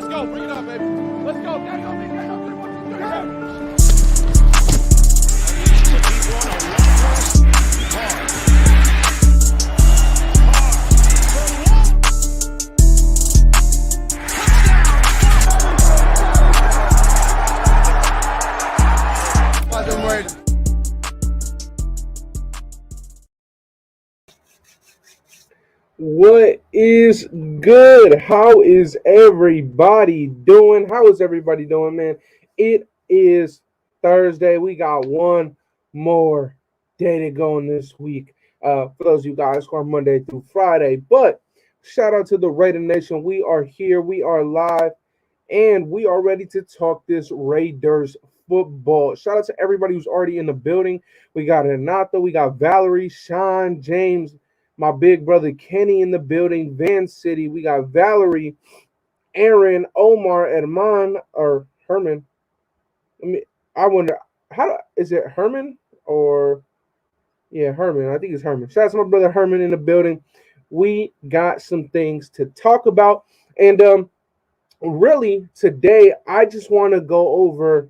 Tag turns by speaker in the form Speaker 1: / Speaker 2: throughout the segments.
Speaker 1: go. Bring it up, baby. Let's go. Gang up, big gang up. 3, 1, 2, 3, go.
Speaker 2: What is good? How is everybody doing? Man? It is Thursday. We got one more day to go in this week. For those of you guys who are Monday through Friday. But shout out to the Raider Nation. We are here. We are live. And we are ready to talk this Raiders football. Shout out to everybody who's already in the building. We got Renato. We got Valerie, Sean, James, my big brother Kenny in the building, Van City. We got Valerie, Aaron, Omar, Herman. I wonder is it Herman or Herman. I think it's Herman. Shout out to my brother Herman in the building. We got some things to talk about, and really today I just want to go over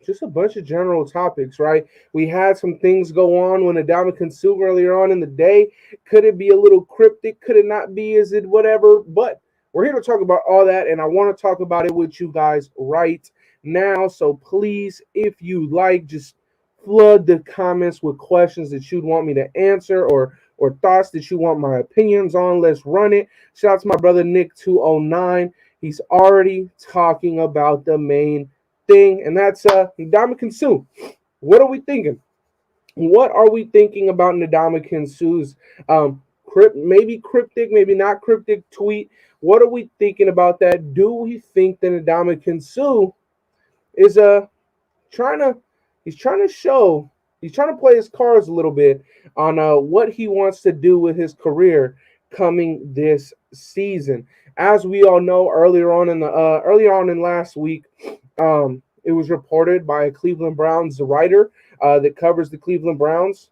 Speaker 2: just a bunch of general topics, right? We had some things go on when Ndamukong Suh earlier on in the day. Could it be a little cryptic? Could it not be? Is it whatever? But we're here to talk about all that, and I want to talk about it with you guys right now. So please, if you like, just flood the comments with questions that you'd want me to answer or thoughts that you want my opinions on. Let's run it. Shout out to my brother Nick 209. He's already talking about the main thing, and that's Ndamukong Suh. What are we thinking? What are we thinking about Ndamukong Suh's maybe cryptic, maybe not cryptic tweet? What are we thinking about that? Do we think that Ndamukong Suh is trying to play his cards a little bit on what he wants to do with his career coming this season? As we all know, earlier on in last week, it was reported by a Cleveland Browns writer that covers the Cleveland Browns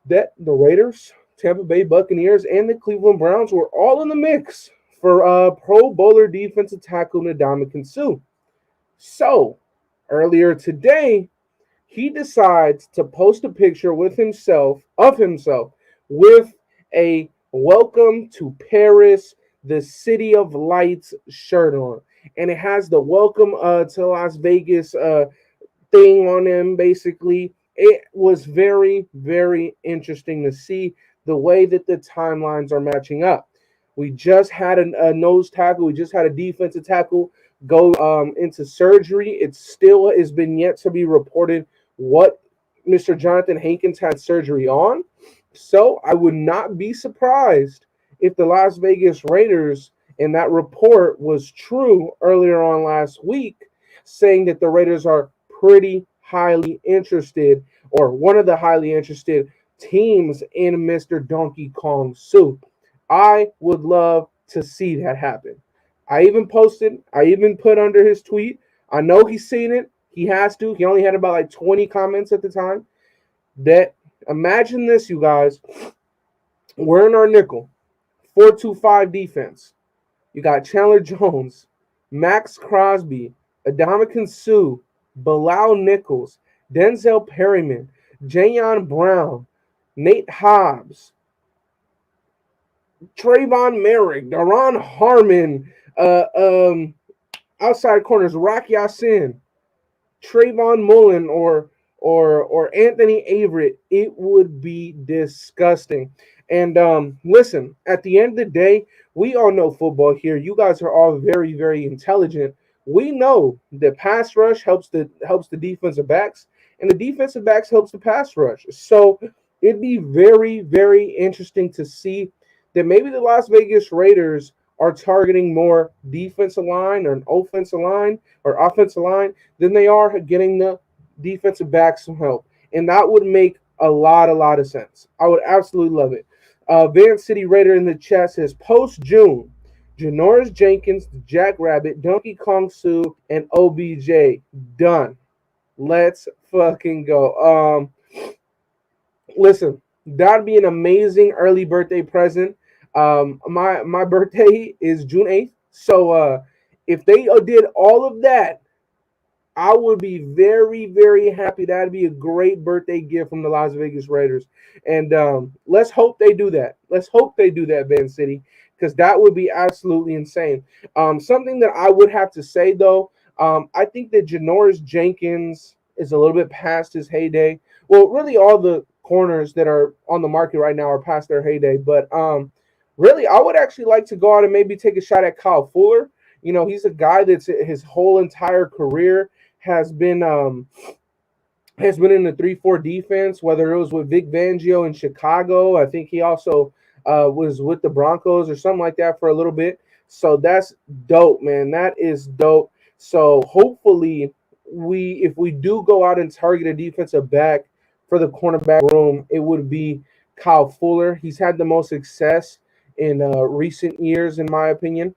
Speaker 2: that the Raiders, Tampa Bay Buccaneers, and the Cleveland Browns were all in the mix for Pro Bowler defensive tackle Ndamukong Suh. So earlier today, he decides to post a picture of himself with a "Welcome to Paris, the City of Lights" shirt on. And it has the "Welcome to Las Vegas" thing on him, basically. It was very, very interesting to see the way that the timelines are matching up. We just had a nose tackle. We just had a defensive tackle go into surgery. It still has been yet to be reported what Mr. Jonathan Hankins had surgery on. So I would not be surprised if the Las Vegas Raiders, and that report was true earlier on last week, saying that the Raiders are pretty highly interested, or one of the highly interested teams in Mr. Donkey Kong Suh. I would love to see that happen. I even put under his tweet. I know he's seen it. He has to. He only had about like 20 comments at the time. That imagine this, you guys. We're in our nickel. 4-2-5 defense. You got Chandler Jones, Max Crosby, Ndamukong Suh, Bilal Nichols, Denzel Perryman, Jayon Brown, Nate Hobbs, Trayvon Merrick, Daron Harmon, outside corners, Rock Ya-Sin, Trayvon Mullen, or Anthony Averett. It would be disgusting. And listen, at the end of the day, we all know football here. You guys are all very, very intelligent. We know that pass rush helps the defensive backs, and the defensive backs helps the pass rush. So it'd be very, very interesting to see that maybe the Las Vegas Raiders are targeting more defensive line or an offensive line than they are getting the defensive backs some help. And that would make a lot of sense. I would absolutely love it. Van City Raider in the chat says, post-June, Janoris Jenkins, Jack Rabbit, Donkey Kong Suh, and OBJ. Done. Let's fucking go. Listen, that'd be an amazing early birthday present. My birthday is June 8th. So If they did all of that, I would be very, very happy. That'd be a great birthday gift from the Las Vegas Raiders. And let's hope they do that. Let's hope they do that, Van City, because that would be absolutely insane. Something that I would have to say, though, I think that Janoris Jenkins is a little bit past his heyday. Well, really, all the corners that are on the market right now are past their heyday. But really, I would actually like to go out and maybe take a shot at Kyle Fuller. You know, he's a guy that's his whole entire career has been in the 3-4 defense, whether it was with Vic Fangio in Chicago. I think he also was with the Broncos or something like that for a little bit. So that's dope, man. That is dope. So hopefully if we do go out and target a defensive back for the cornerback room, it would be Kyle Fuller. He's had the most success in recent years, in my opinion.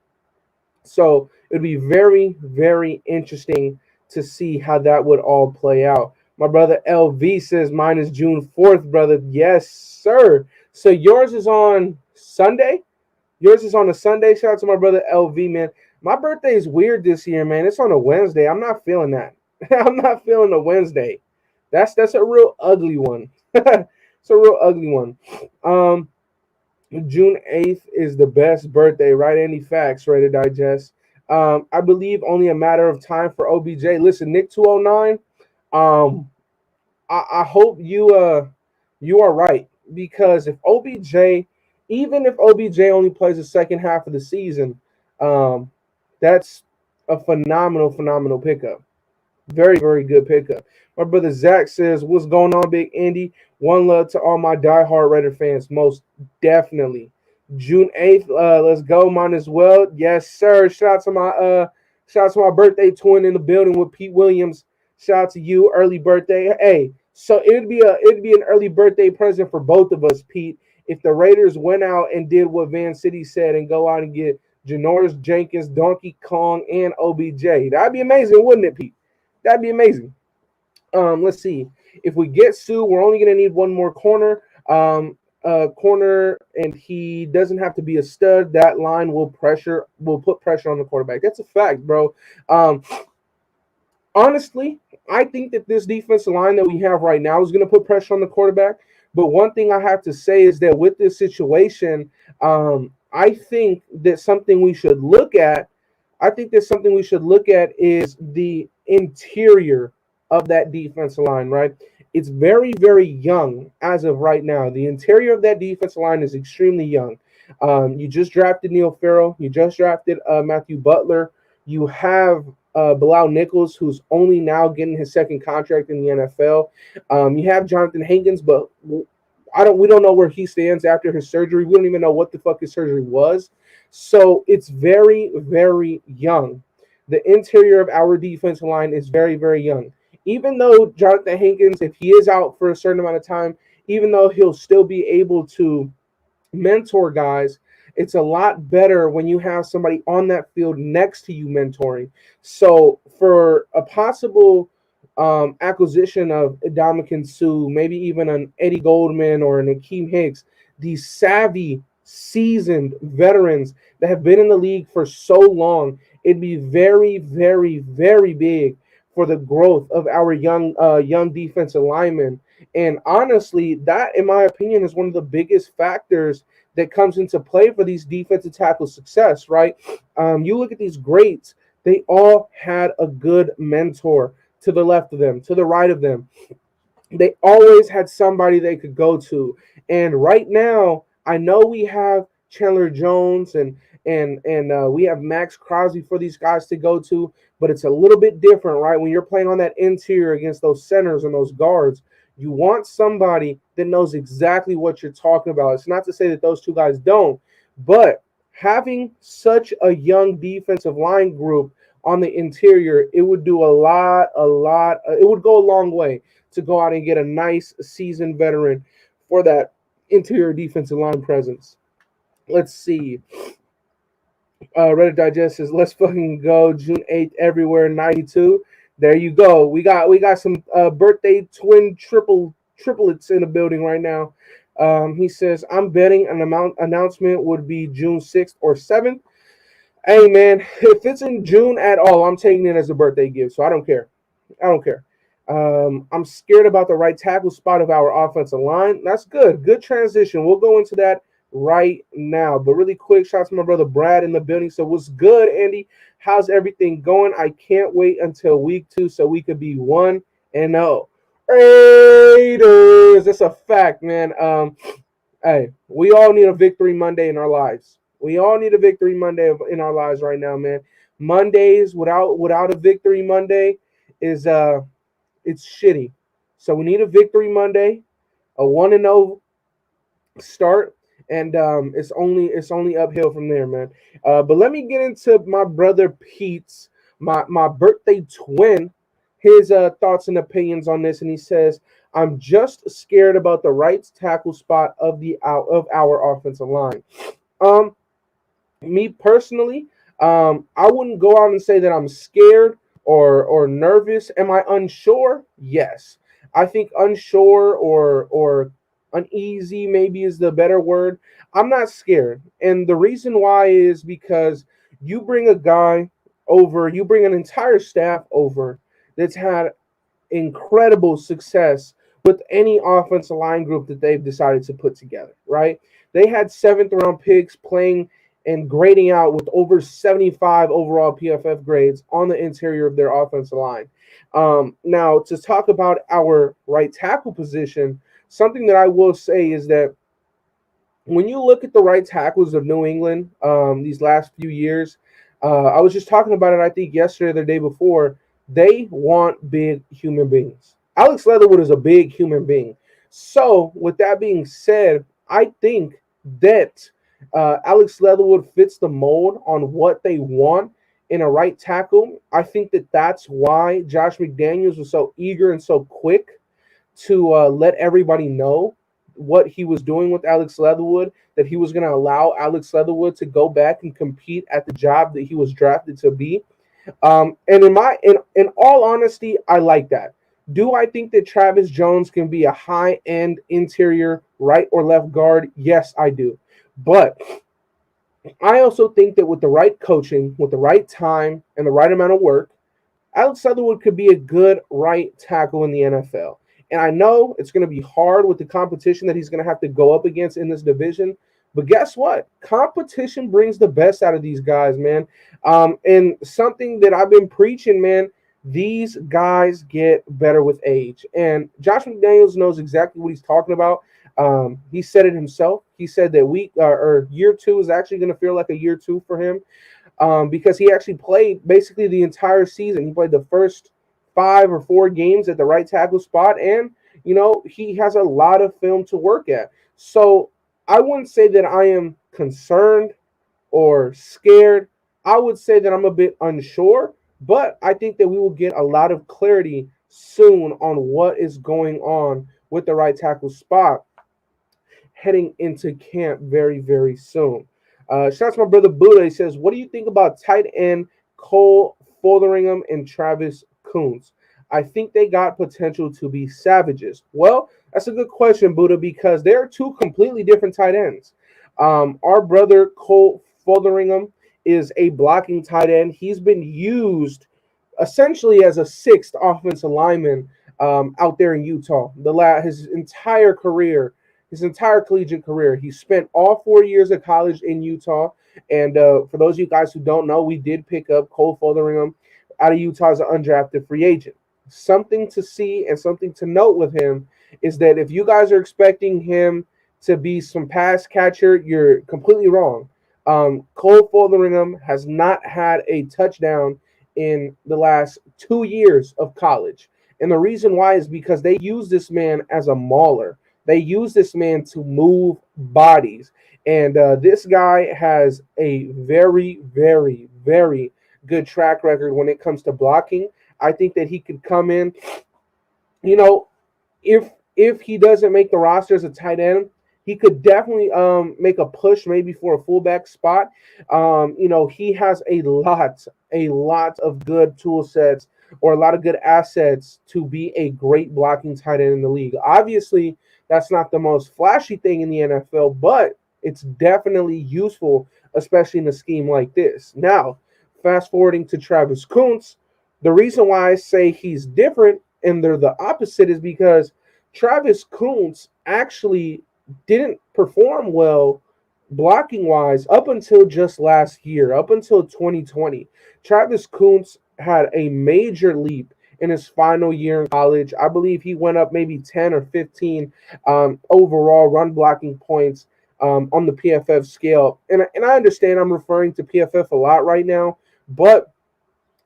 Speaker 2: So it'd be very, very interesting to see how that would all play out. My brother LV says mine is June 4th, brother. Yes, sir. So yours is on Sunday? Yours is on a Sunday. Shout out to my brother LV, man. My birthday is weird this year, man. It's on a Wednesday. I'm not feeling that. I'm not feeling a Wednesday. That's a real ugly one. It's a real ugly one. June 8th is the best birthday, right? Any facts, Ready to Digest. I believe only a matter of time for OBJ. Listen, Nick 209, I hope you are right, because if OBJ, even if OBJ only plays the second half of the season, that's a phenomenal pickup. Very, very good pickup. My brother Zach says, "What's going on, Big Indy? One love to all my diehard Raider fans, most definitely." June 8th, let's go, mine as well. Yes, sir. Shout out to my birthday twin in the building with Pete Williams. Shout out to you, early birthday. Hey, so it'd be an early birthday present for both of us, Pete, if the Raiders went out and did what Van City said and go out and get Janoris Jenkins, Donkey Kong, and OBJ. That'd be amazing, wouldn't it, Pete? That'd be amazing. Let's see. If we get Sue, we're only gonna need one more corner. Corner, and he doesn't have to be a stud. That line will put pressure on the quarterback. That's a fact, bro. Honestly, I think that this defensive line that we have right now is going to put pressure on the quarterback. But one thing I have to say is that with this situation, I think that something we should look at. I think that something we should look at is the interior of that defensive line, right? It's very, very young as of right now. The interior of that defensive line is extremely young. You just drafted Neil Farrell. You just drafted Matthew Butler. You have Bilal Nichols, who's only now getting his second contract in the NFL. You have Jonathan Hankins, but we don't know where he stands after his surgery. We don't even know what the fuck his surgery was. So it's very, very young. The interior of our defensive line is very, very young. Even though Jonathan Hankins, if he is out for a certain amount of time, even though he'll still be able to mentor guys, it's a lot better when you have somebody on that field next to you mentoring. So for a possible acquisition of Ndamukong Suh, maybe even an Eddie Goldman or an Akeem Hicks, these savvy, seasoned veterans that have been in the league for so long, it'd be very, very, very big for the growth of our young defensive linemen. And honestly, that, in my opinion, is one of the biggest factors that comes into play for these defensive tackle success, right? You look at these greats, they all had a good mentor to the left of them, to the right of them. They always had somebody they could go to. And right now, I know we have Chandler Jones and we have Max Crosby for these guys to go to, but it's a little bit different, right? When you're playing on that interior against those centers and those guards, you want somebody that knows exactly what you're talking about. It's not to say that those two guys don't, but having such a young defensive line group on the interior, it would do it would go a long way to go out and get a nice seasoned veteran for that interior defensive line presence. Let's see. Reddit Digest says, let's fucking go. June 8th everywhere, 92. There you go. We got some birthday twin triplets in the building right now. He says, I'm betting an announcement would be June 6th or 7th. Hey man, if it's in June at all, I'm taking it as a birthday gift, so I don't care. I don't care. I'm scared about the right tackle spot of our offensive line. That's good. Good transition. We'll go into that right now. But really quick, shout out to my brother Brad in the building. So what's good, Andy? How's everything going? I can't wait until week 2 so we could be 1-0. Raiders. That's a fact, man. Hey, we all need a victory Monday in our lives. We all need a victory Monday in our lives right now, man. Mondays without a victory Monday is it's shitty. So we need a victory Monday, a 1-0 start, and it's only uphill from there, man. But let me get into my brother Pete's my birthday twin, his thoughts and opinions on this, and he says, "I'm just scared about the right tackle spot of our offensive line." Um, Me personally, I wouldn't go out and say that I'm scared or nervous. Am I unsure? Yes. I think unsure or uneasy maybe is the better word. I'm not scared. And the reason why is because you bring a guy over, you bring an entire staff over that's had incredible success with any offensive line group that they've decided to put together, right? They had seventh round picks playing and grading out with over 75 overall PFF grades on the interior of their offensive line. Now, to talk about our right tackle position, something that I will say is that when you look at the right tackles of New England these last few years, I was just talking about it, I think, yesterday or the day before. They want big human beings. Alex Leatherwood is a big human being. So, with that being said, I think that Alex Leatherwood fits the mold on what they want in a right tackle. I think that that's why Josh McDaniels was so eager and so quick to let everybody know what he was doing with Alex Leatherwood, that he was going to allow Alex Leatherwood to go back and compete at the job that he was drafted to be. And in all honesty, I like that. Do I think that Travis Jones can be a high end interior right or left guard? Yes, I do. But I also think that with the right coaching, with the right time, and the right amount of work, Alex Leatherwood could be a good right tackle in the NFL. And I know it's going to be hard with the competition that he's going to have to go up against in this division. But guess what? Competition brings the best out of these guys, man. And something that I've been preaching, man, these guys get better with age. And Josh McDaniels knows exactly what he's talking about. He said it himself. He said that or year 2 is actually going to feel like a year 2 for him, because he actually played basically the entire season. He played the first 5 or 4 games at the right tackle spot, and he has a lot of film to work at. So I wouldn't say that I am concerned or scared. I would say that I'm a bit unsure, but I think that we will get a lot of clarity soon on what is going on with the right tackle spot heading into camp very, very soon. Shout out to my brother Buddha. He says, "What do you think about tight end Cole Fotheringham and Travis Coons? I think they got potential to be savages." Well, that's a good question, Buddha, because they're two completely different tight ends. Our brother Cole Fotheringham is a blocking tight end. He's been used essentially as a sixth offensive lineman out there in Utah. His entire collegiate career, he spent all 4 years of college in Utah. And for those of you guys who don't know, we did pick up Cole Fotheringham out of Utah as an undrafted free agent. Something to see and something to note with him is that if you guys are expecting him to be some pass catcher, you're completely wrong. Cole Fotheringham has not had a touchdown in the last 2 years of college. And the reason why is because they use this man as a mauler. They use this man to move bodies. And this guy has a very, very, very good track record when it comes to blocking. I think that he could come in, you know, if he doesn't make the roster as a tight end, he could definitely make a push maybe for a fullback spot. He has a lot of good tool sets or a lot of good assets to be a great blocking tight end in the league. Obviously, that's not the most flashy thing in the NFL, but It's definitely useful, especially in a scheme like this. Now, fast forwarding to Travis Kuntz, the reason why I say he's different and they're the opposite is because Travis Kuntz actually didn't perform well blocking wise up until just last year, up until 2020. Travis Kuntz had a major leap in his final year in college. I believe he went up maybe 10 or 15 overall run blocking points on the PFF scale. And I understand I'm referring to PFF a lot right now, but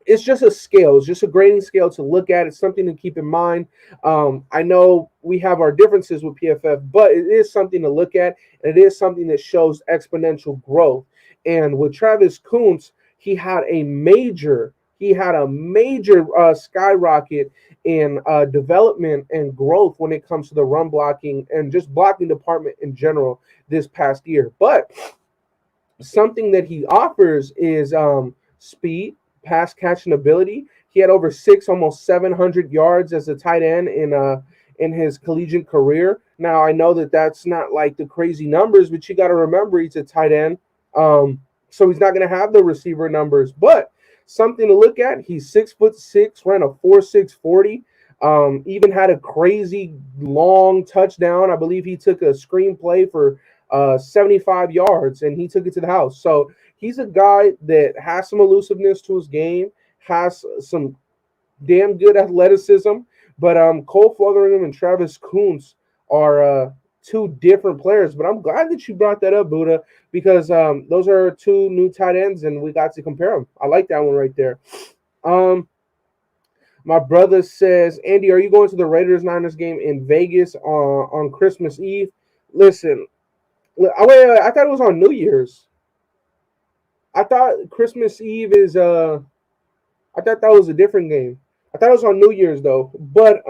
Speaker 2: it's just a scale. It's just a grading scale to look at. It's something to keep in mind. I know we have our differences with PFF, but it is something to look at, and it is something that shows exponential growth. And with Travis Kuntz, he had a major skyrocket in development and growth when it comes to the run blocking and just blocking department in general this past year. But something that he offers is speed, pass catching ability. He had over almost 700 yards as a tight end in his collegiate career. Now I know that that's not like the crazy numbers, but you got to remember he's a tight end, so he's not going to have the receiver numbers. But something to look at. He's 6'6", ran a 4.6 40. Even had a crazy long touchdown. I believe he took a screenplay for 75 yards, and he took it to the house. So he's a guy that has some elusiveness to his game, has some damn good athleticism. But Cole Fotheringham and Travis Kuntz are two different players. But I'm glad that you brought that up, Buddha, because those are two new tight ends, and we got to compare them. I like that one right there. My brother says, Andy, are you going to the Raiders-Niners game in Vegas on Christmas Eve? Listen, I thought it was on New Year's. I thought Christmas Eve is I thought that was a different game. I thought it was on New Year's though. But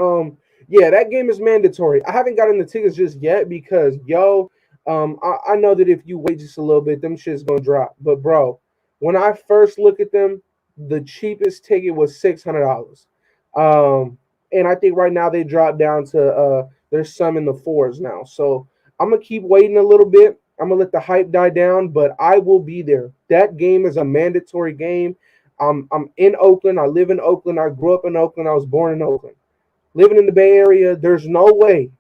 Speaker 2: yeah, that game is mandatory. I haven't gotten the tickets just yet because I know that if you wait just a little bit, them shit's gonna drop. But bro, when I first look at them, the cheapest ticket was $600. And I think right now they dropped down to there's some in the fours now. So I'm gonna keep waiting a little bit. I'm gonna let the hype die down, but I will be there. That game is a mandatory game. I'm in Oakland. I live in Oakland. I grew up in Oakland. I was born in Oakland. Living in the Bay Area, there's no way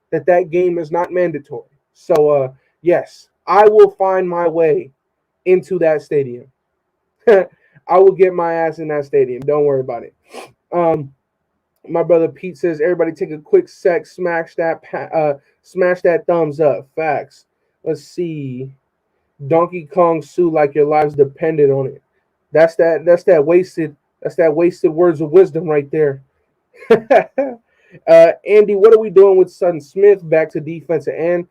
Speaker 2: that game is not mandatory. So yes, I will find my way into that stadium. I will get my ass in that stadium. Don't worry about it. My brother Pete says, everybody take a quick sec, smash that thumbs up. Facts. Let's see. Donkey Kong Sue like your lives depended on it. That's that wasted words of wisdom right there. Andy, what are we doing with Sutton Smith back to defensive end?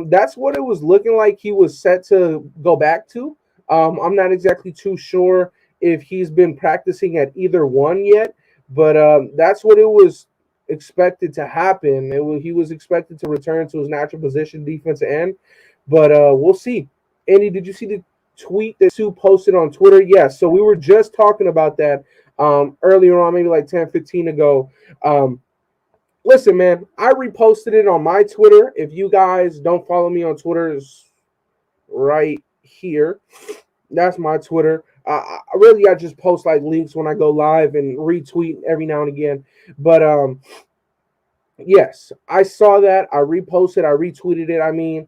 Speaker 2: That's what it was looking like he was set to go back to. I'm not exactly too sure if he's been practicing at either one yet, but that's what it was expected to happen. He was expected to return to his natural position, defensive end, but we'll see. Andy, did you see the tweet that Sue posted on Twitter? Yes. So we were just talking about that earlier on, maybe like 10, 15 ago. Listen, man, I reposted it on my Twitter. If you guys don't follow me on Twitter, it's right here. That's my Twitter. I just post like links when I go live and retweet every now and again. But yes, I saw that. I reposted. I retweeted it. I mean,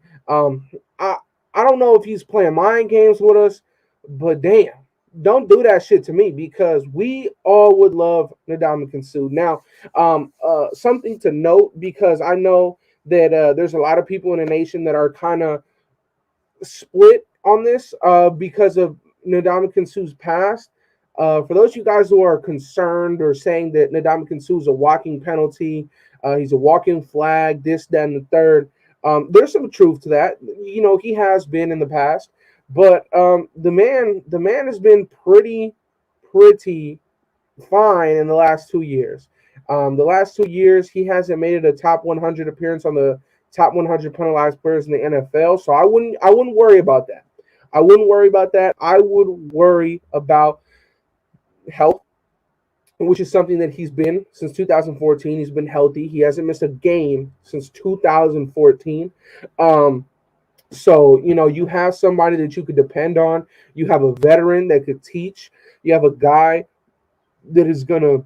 Speaker 2: I I don't know if he's playing mind games with us, but damn, don't do that shit to me because we all would love Ndamukong Suh. Now, something to note because I know that there's a lot of people in the nation that are kind of split on this because of Ndamukong Suh's past. For those of you guys who are concerned or saying that Ndamukong Suh is a walking penalty, he's a walking flag, this, that, and the third, there's some truth to that. You know, he has been in the past, but the man has been pretty fine in the last 2 years. The last 2 years, he hasn't made it a top 100 appearance on the top 100 penalized players in the NFL. So I wouldn't worry about that. I wouldn't worry about that. I would worry about health, which is something that he's been since 2014. He's been healthy. He hasn't missed a game since 2014. So, you have somebody that you could depend on. You have a veteran that could teach. You have a guy that is going to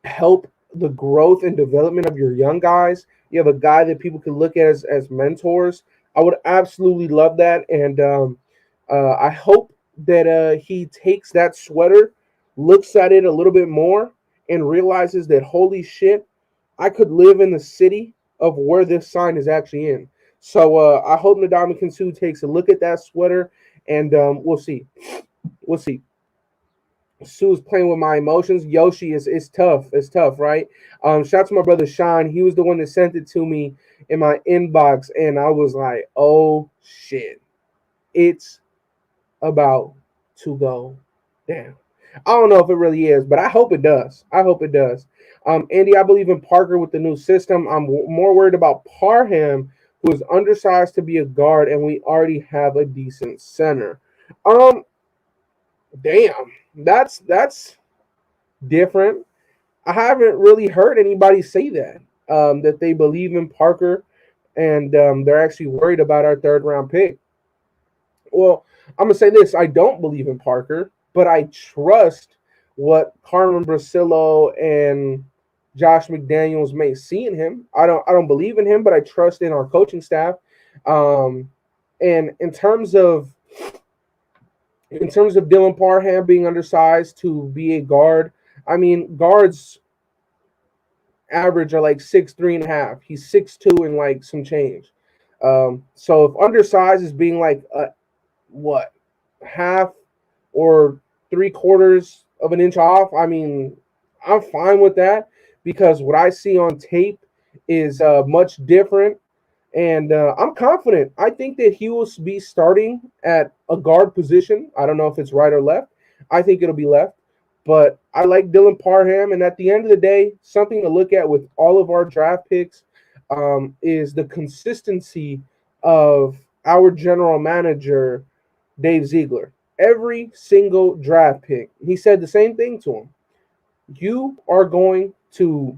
Speaker 2: help the growth and development of your young guys. You have a guy that people can look at as mentors. I would absolutely love that. And I hope that he takes that sweater, looks at it a little bit more, and realizes that, holy shit, I could live in the city of where this sign is actually in. So I hope Ndamukong Suh takes a look at that sweater, and we'll see. We'll see. Sue's playing with my emotions. Yoshi is tough. It's tough, right? Shout out to my brother Sean. He was the one that sent it to me in my inbox, and I was like, "Oh shit, it's about to go down." I don't know if it really is, but I hope it does. I hope it does. Andy, I believe in Parker with the new system. I'm more worried about Parham, who is undersized to be a guard, and we already have a decent center. Um, Damn, that's different. I haven't really heard anybody say that that they believe in Parker and they're actually worried about our third round pick. Well, I'm gonna say this: I don't believe in Parker, but I trust what Carmen Brasillo and Josh McDaniels may see in him. I don't believe in him, but I trust in our coaching staff. Um, and in terms of Dylan Parham being undersized to be a guard, I mean guards average are like 6'3.5". He's 6'2" and like some change. So if undersized is being like what, half or 3/4 of an inch off, I mean, I'm fine with that because what I see on tape is much different, and I'm confident. I think that he will be starting at a guard position. I don't know if it's right or left. I think it'll be left. But I like Dylan Parham. And at the end of the day, something to look at with all of our draft picks is the consistency of our general manager, Dave Ziegler. Every single draft pick, he said the same thing to him. You are going to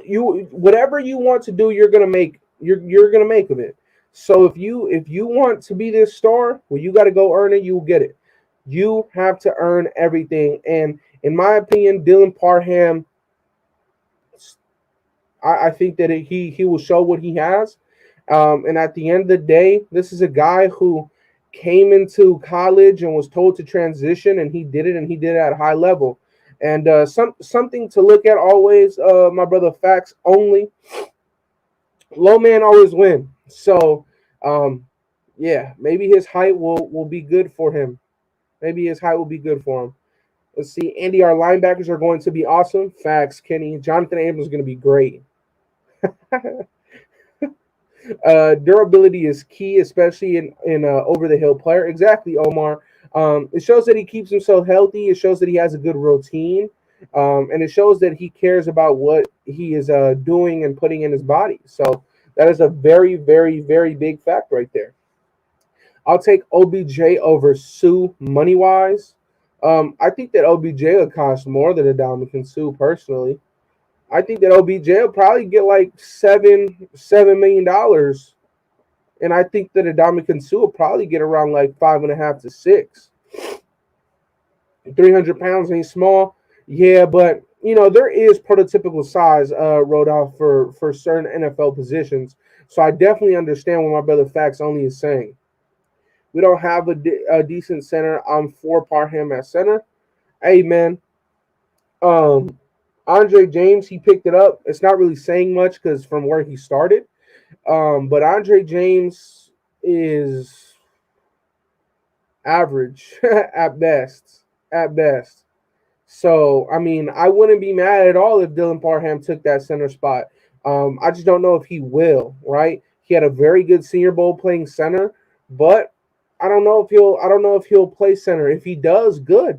Speaker 2: whatever you want to do, you're gonna make of it. So if you want to be this star, well, you got to go earn it. You will get it. You have to earn everything. And in my opinion, Dylan Parham, I think that he will show what he has. And at the end of the day, this is a guy who came into college and was told to transition, and he did it, and he did it at a high level. And something to look at always, my brother. Facts only. Low man always win. So, yeah, maybe his height will be good for him. Maybe his height will be good for him. Let's see. Andy, our linebackers are going to be awesome. Facts, Kenny. Jonathan Abrams is going to be great. Durability is key, especially in over the hill player. Exactly, Omar. It shows that he keeps himself healthy. It shows that he has a good routine, and it shows that he cares about what he is doing and putting in his body. So that is a very, very, very big fact right there. I'll take OBJ over Sue money wise. I think that OBJ will cost more than Ndamukong Suh personally. I think that OBJ will probably get like $7 million, and I think that Ndamukong Suh will probably get around like 5.5 to 6. 300 pounds ain't small, yeah, but there is prototypical size Rodolph for certain NFL positions. So I definitely understand what my brother Facts Only is saying. We don't have a decent center. I'm for Parham at center. Hey man, um, Andre James, he picked it up. It's not really saying much because from where he started. But Andre James is average at best. At best. So, I mean, I wouldn't be mad at all if Dylan Parham took that center spot. I just don't know if he will, right? He had a very good Senior Bowl playing center, but I don't know if he'll play center. If he does, good.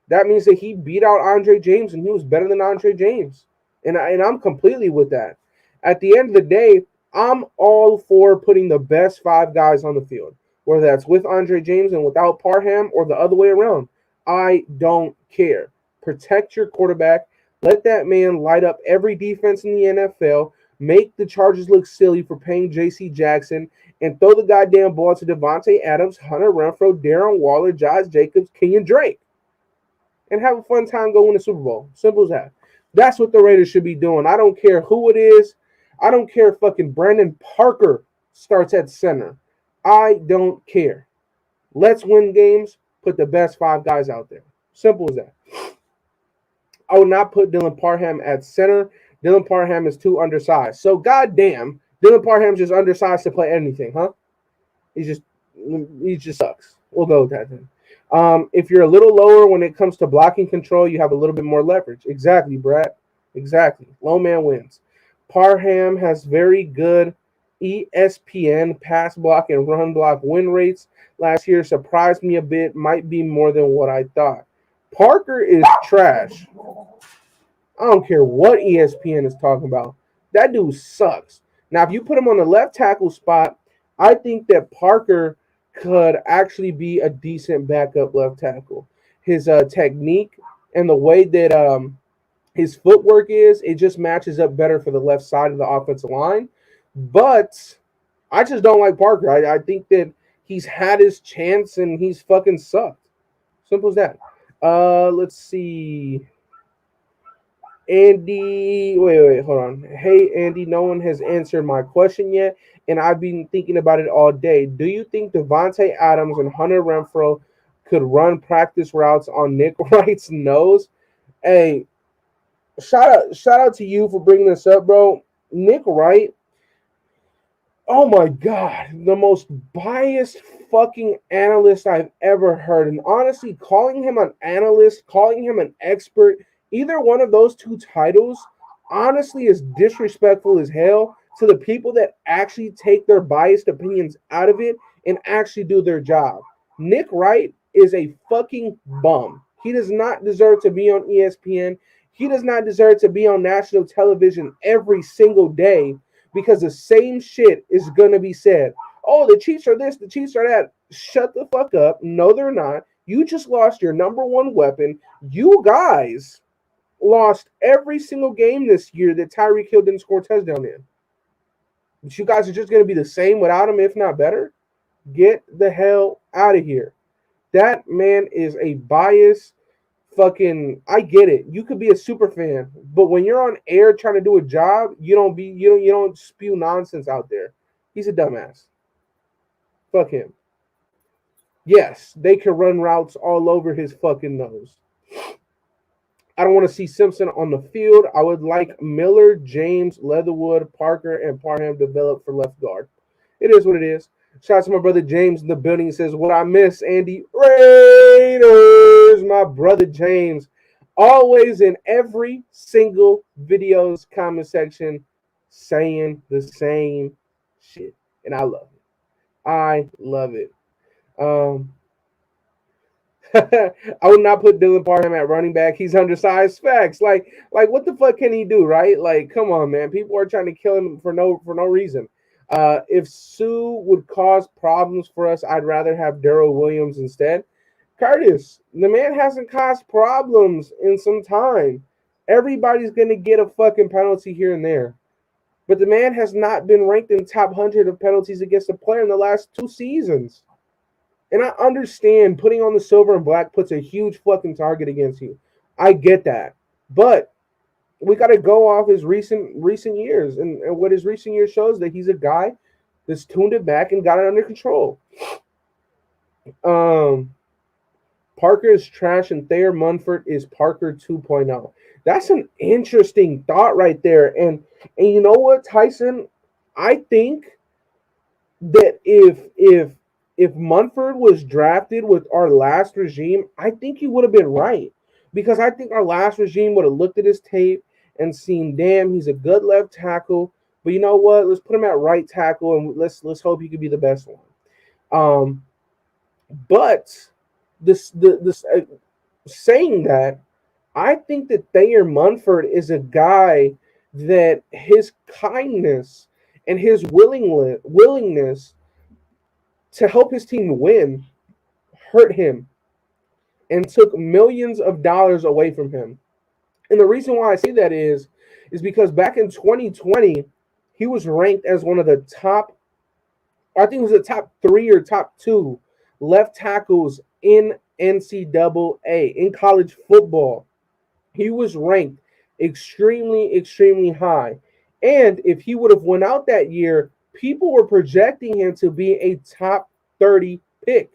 Speaker 2: That means that he beat out Andre James and he was better than Andre James. And I'm completely with that. At the end of the day, I'm all for putting the best five guys on the field, whether that's with Andre James and without Parham or the other way around. I don't care. Protect your quarterback. Let that man light up every defense in the NFL. make the Chargers look silly for paying J.C. Jackson, and throw the goddamn ball to Devontae Adams, Hunter Renfrow, Darren Waller, Josh Jacobs, Kenyon Drake, and have a fun time going to the Super Bowl. Simple as that. That's what the Raiders should be doing. I don't care who it is. I don't care if fucking Brandon Parker starts at center. I don't care. Let's win games. Put the best 5 guys out there. Simple as that. I would not put Dylan Parham at center. Dylan Parham is too undersized. So goddamn, Dylan Parham's just undersized to play anything, huh? He just sucks. We'll go with that then. If you're a little lower when it comes to blocking control, you have a little bit more leverage. Exactly, Brad. Exactly. Low man wins. Parham has very good ESPN pass block and run block win rates. Last year surprised me a bit. Might be more than what I thought. Parker is trash. I don't care what ESPN is talking about. That dude sucks. Now, if you put him on the left tackle spot, I think that Parker could actually be a decent backup left tackle. His technique and the way that his footwork is, it just matches up better for the left side of the offensive line. But I just don't like Parker. I think that he's had his chance and he's fucking sucked. Simple as that. Let's see. Andy, wait, hold on. Hey, Andy, no one has answered my question yet, and I've been thinking about it all day. Do you think Devontae Adams and Hunter Renfrow could run practice routes on Nick Wright's nose? Hey, shout out to you for bringing this up, bro. Nick Wright, oh my God, the most biased fucking analyst I've ever heard. And honestly, calling him an analyst, calling him an expert, either one of those two titles, honestly, is disrespectful as hell to the people that actually take their biased opinions out of it and actually do their job. Nick Wright is a fucking bum. He does not deserve to be on ESPN. He does not deserve to be on national television every single day because the same shit is going to be said. Oh, the Chiefs are this, the Chiefs are that. Shut the fuck up. No, they're not. You just lost your number one weapon. You guys lost every single game this year that Tyreek Hill didn't score a touchdown in. But you guys are just going to be the same without him, if not better? Get the hell out of here. That man is a biased fucking, I get it. You could be a super fan, but when you're on air trying to do a job, you don't spew nonsense out there. He's a dumbass. Fuck him. Yes, they can run routes all over his fucking nose. I don't want to see Simpson on the field. I would like Miller, James, Leatherwood, Parker, and Parham develop for left guard. It is what it is. Shout out to my brother James in the building. He says, what I miss, Andy? Raiders, my brother James. Always in every single video's comment section saying the same shit. And I love it. I love it. I would not put Dylan Parham at running back. He's undersized. Facts. Like what the fuck can he do, right? Like, come on, man. People are trying to kill him for no reason. If Sue would cause problems for us, I'd rather have Daryl Williams instead. Curtis, the man hasn't caused problems in some time. Everybody's gonna get a fucking penalty here and there. But the man has not been ranked in the top 100 of penalties against a player in the last 2 seasons. And I understand putting on the silver and black puts a huge fucking target against you. I get that. But we got to go off his recent years. And what his recent years shows that he's a guy that's tuned it back and got it under control. Parker is trash and Thayer Munford is Parker 2.0. That's an interesting thought right there. And you know what, Tyson? I think that if Munford was drafted with our last regime, I think he would have been right. Because I think our last regime would have looked at his tape and seen, damn, he's a good left tackle. But you know what? Let's put him at right tackle and let's hope he could be the best one. But this saying that, I think that Thayer Munford is a guy that his kindness and his willingness to help his team win hurt him and took millions of dollars away from him. And the reason why I say that is because back in 2020, He was ranked as one of the top, I think it was the top 3 or top 2 left tackles in NCAA, in college football. He was ranked extremely, extremely high. And if he would have went out that year, people were projecting him to be a top 30 pick.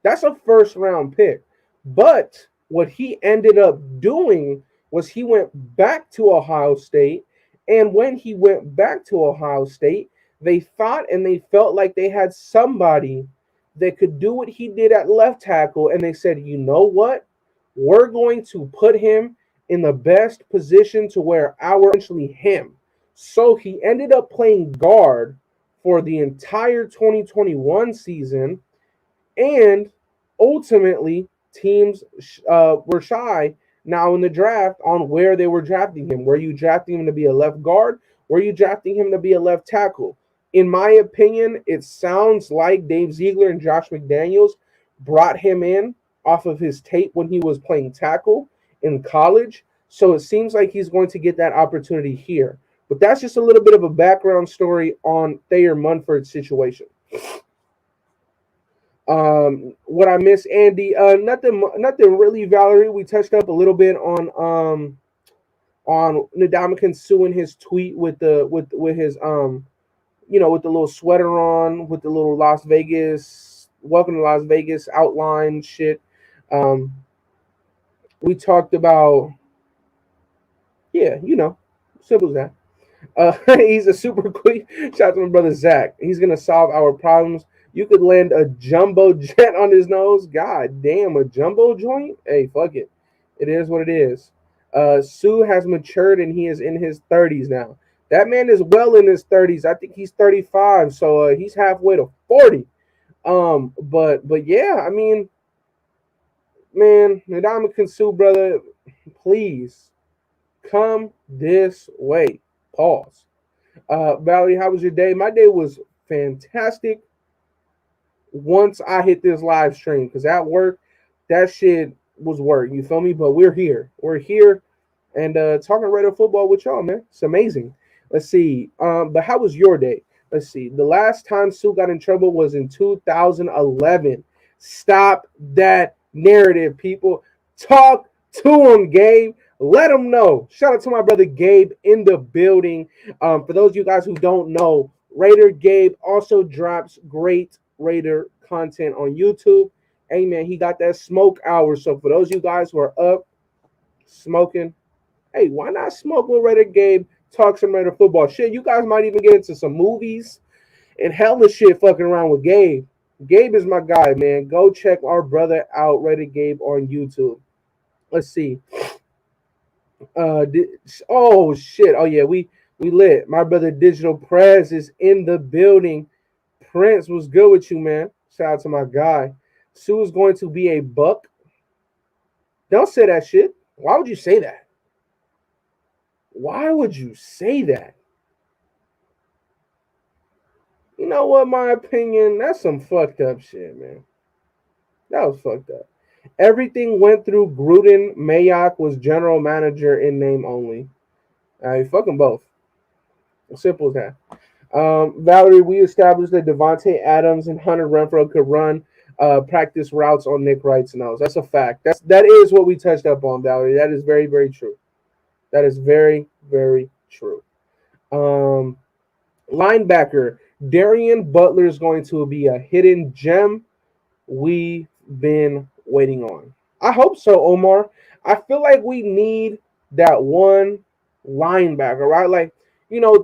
Speaker 2: That's a first round pick. But what he ended up doing was he went back to Ohio State. And when he went back to Ohio State, they thought and they felt like they had somebody that could do what he did at left tackle. And they said, you know what? We're going to put him in the best position to where our essentially him. So he ended up playing guard for the entire 2021 season, and ultimately teams were shy now in the draft on where they were drafting him. Were you drafting him to be a left guard? Were you drafting him to be a left tackle? In my opinion, it sounds like Dave Ziegler and Josh McDaniels brought him in off of his tape when he was playing tackle in college. So it seems like he's going to get that opportunity here. But that's just a little bit of a background story on Thayer Munford's situation. What I miss, Andy? Nothing really, Valerie. We touched up a little bit on Ndamukong Suh and his tweet with his with the little sweater on, with the little Las Vegas, welcome to Las Vegas outline shit. We talked about, yeah, simple as that. He's a super quick. Shout out to my brother Zach. He's gonna solve our problems. You could land a jumbo jet on his nose. God damn, a jumbo joint? Hey, fuck it. It is what it is. Suh has matured and he is in his 30s now. That man is well in his 30s. I think he's 35, so he's halfway to 40. But yeah, I mean, man, Ndamukong Suh, brother, please come this way. Pause. Valerie, how was your day? My day was fantastic once I hit this live stream, because at work, that shit was work. You feel me? But we're here. We're here and talking Raider football with y'all, man. It's amazing. Let's see. But how was your day? Let's see. The last time Suh got in trouble was in 2011. Stop that narrative, people. Talk to him, Gabe. Let him know. Shout out to my brother Gabe in the building. For those of you guys who don't know, Raider Gabe also drops great Raider content on YouTube. Hey, man, he got that smoke hour. So for those of you guys who are up smoking, hey, why not smoke with Raider Gabe? Talk some Raider football. Shit, you guys might even get into some movies and hella shit fucking around with Gabe. Gabe is my guy, man. Go check our brother out, Raider Gabe, on YouTube. Let's see. Oh shit. Oh yeah, we lit. My brother Digital Prez is in the building. Prince, was good with you, man. Shout out to my guy. Suh is going to be a buck. Don't say that shit. Why would you say that? Why would you say that? You know what, my opinion, that's some fucked up shit, man. That was fucked up. Everything went through Gruden. Mayock was general manager in name only. Fuck them both. Simple as that. Valerie, we established that Devontae Adams and Hunter Renfrow could run practice routes on Nick Wright's nose. That's a fact. That is what we touched up on, Valerie. That is very, very true. That is very, very true. Linebacker, Darian Butler is going to be a hidden gem we've been waiting on. I hope so, Omar. I feel like we need that one linebacker, right? Like,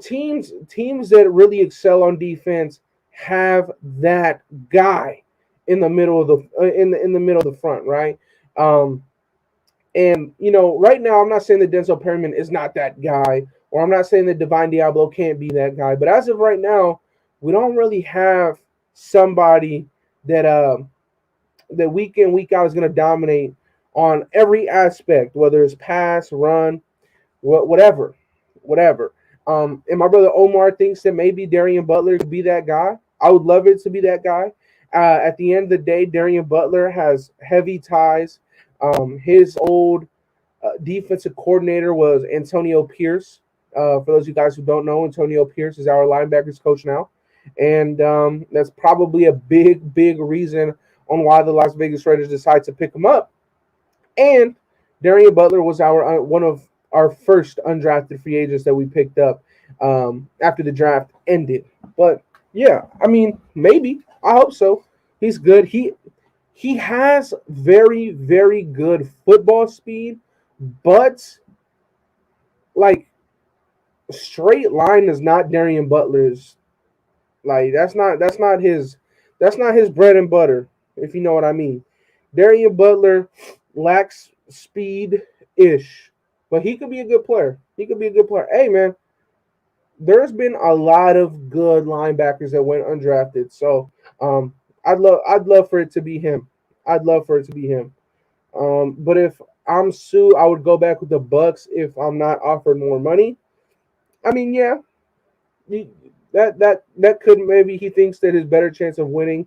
Speaker 2: teams that really excel on defense have that guy in the middle of the in the middle of the front, right? And right now, I'm not saying that Denzel Perryman is not that guy, or I'm not saying that Divine Diablo can't be that guy. But as of right now, we don't really have somebody that that week in, week out is going to dominate on every aspect, whether it's pass, run, whatever. And my brother Omar thinks that maybe Darian Butler could be that guy. I would love it to be that guy. At the end of the day, Darian Butler has heavy ties. His old defensive coordinator was Antonio Pierce. For those of you guys who don't know, Antonio Pierce is our linebackers coach now, and that's probably a big reason on why the Las Vegas Raiders decided to pick him up. And Darian Butler was our one of our first undrafted free agents that we picked up after the draft ended. But yeah, I mean, maybe I hope so. He's good. He has very good football speed, but like straight line is not Darian Butler's. Like that's not his bread and butter, if you know what I mean. Darian Butler lacks speed ish, but he could be a good player. He could be a good player. Hey man, there's been a lot of good linebackers that went undrafted. So I'd love for it to be him. I'd love for it to be him. But if I'm Sue, I would go back with the Bucks if I'm not offered more money. I mean, yeah, that could maybe he thinks that his better chance of winning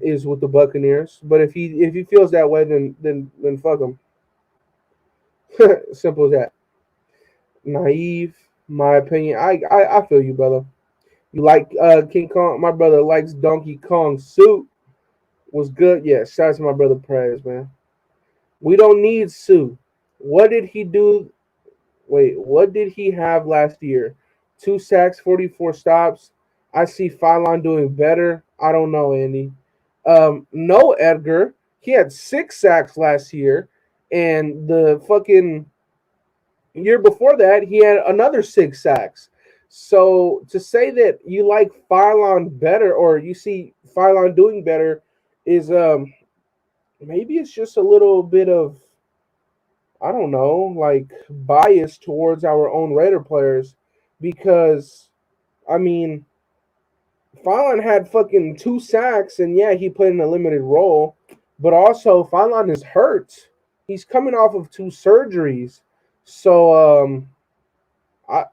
Speaker 2: is with the Buccaneers. But if he feels that way, then fuck him. Simple as that. Naive, my opinion. I feel you, brother. You like King Kong? My brother likes Donkey Kong suit. Was good. Yeah, shout out to my brother Prez, man. We don't need Sue. What did he do? Wait, what did he have last year? 2 sacks, 44 stops. I see Phylon doing better. I don't know, Andy. No, Edgar. He had 6 sacks last year, and the fucking year before that, he had another 6 sacks. So to say that you like Phylon better, or you see Phylon doing better, is maybe it's just a little bit of, I don't know, like bias towards our own Raider players, because I mean Fallon had fucking 2 sacks, and yeah, he played in a limited role, but also Fallon is hurt. He's coming off of 2 surgeries, so I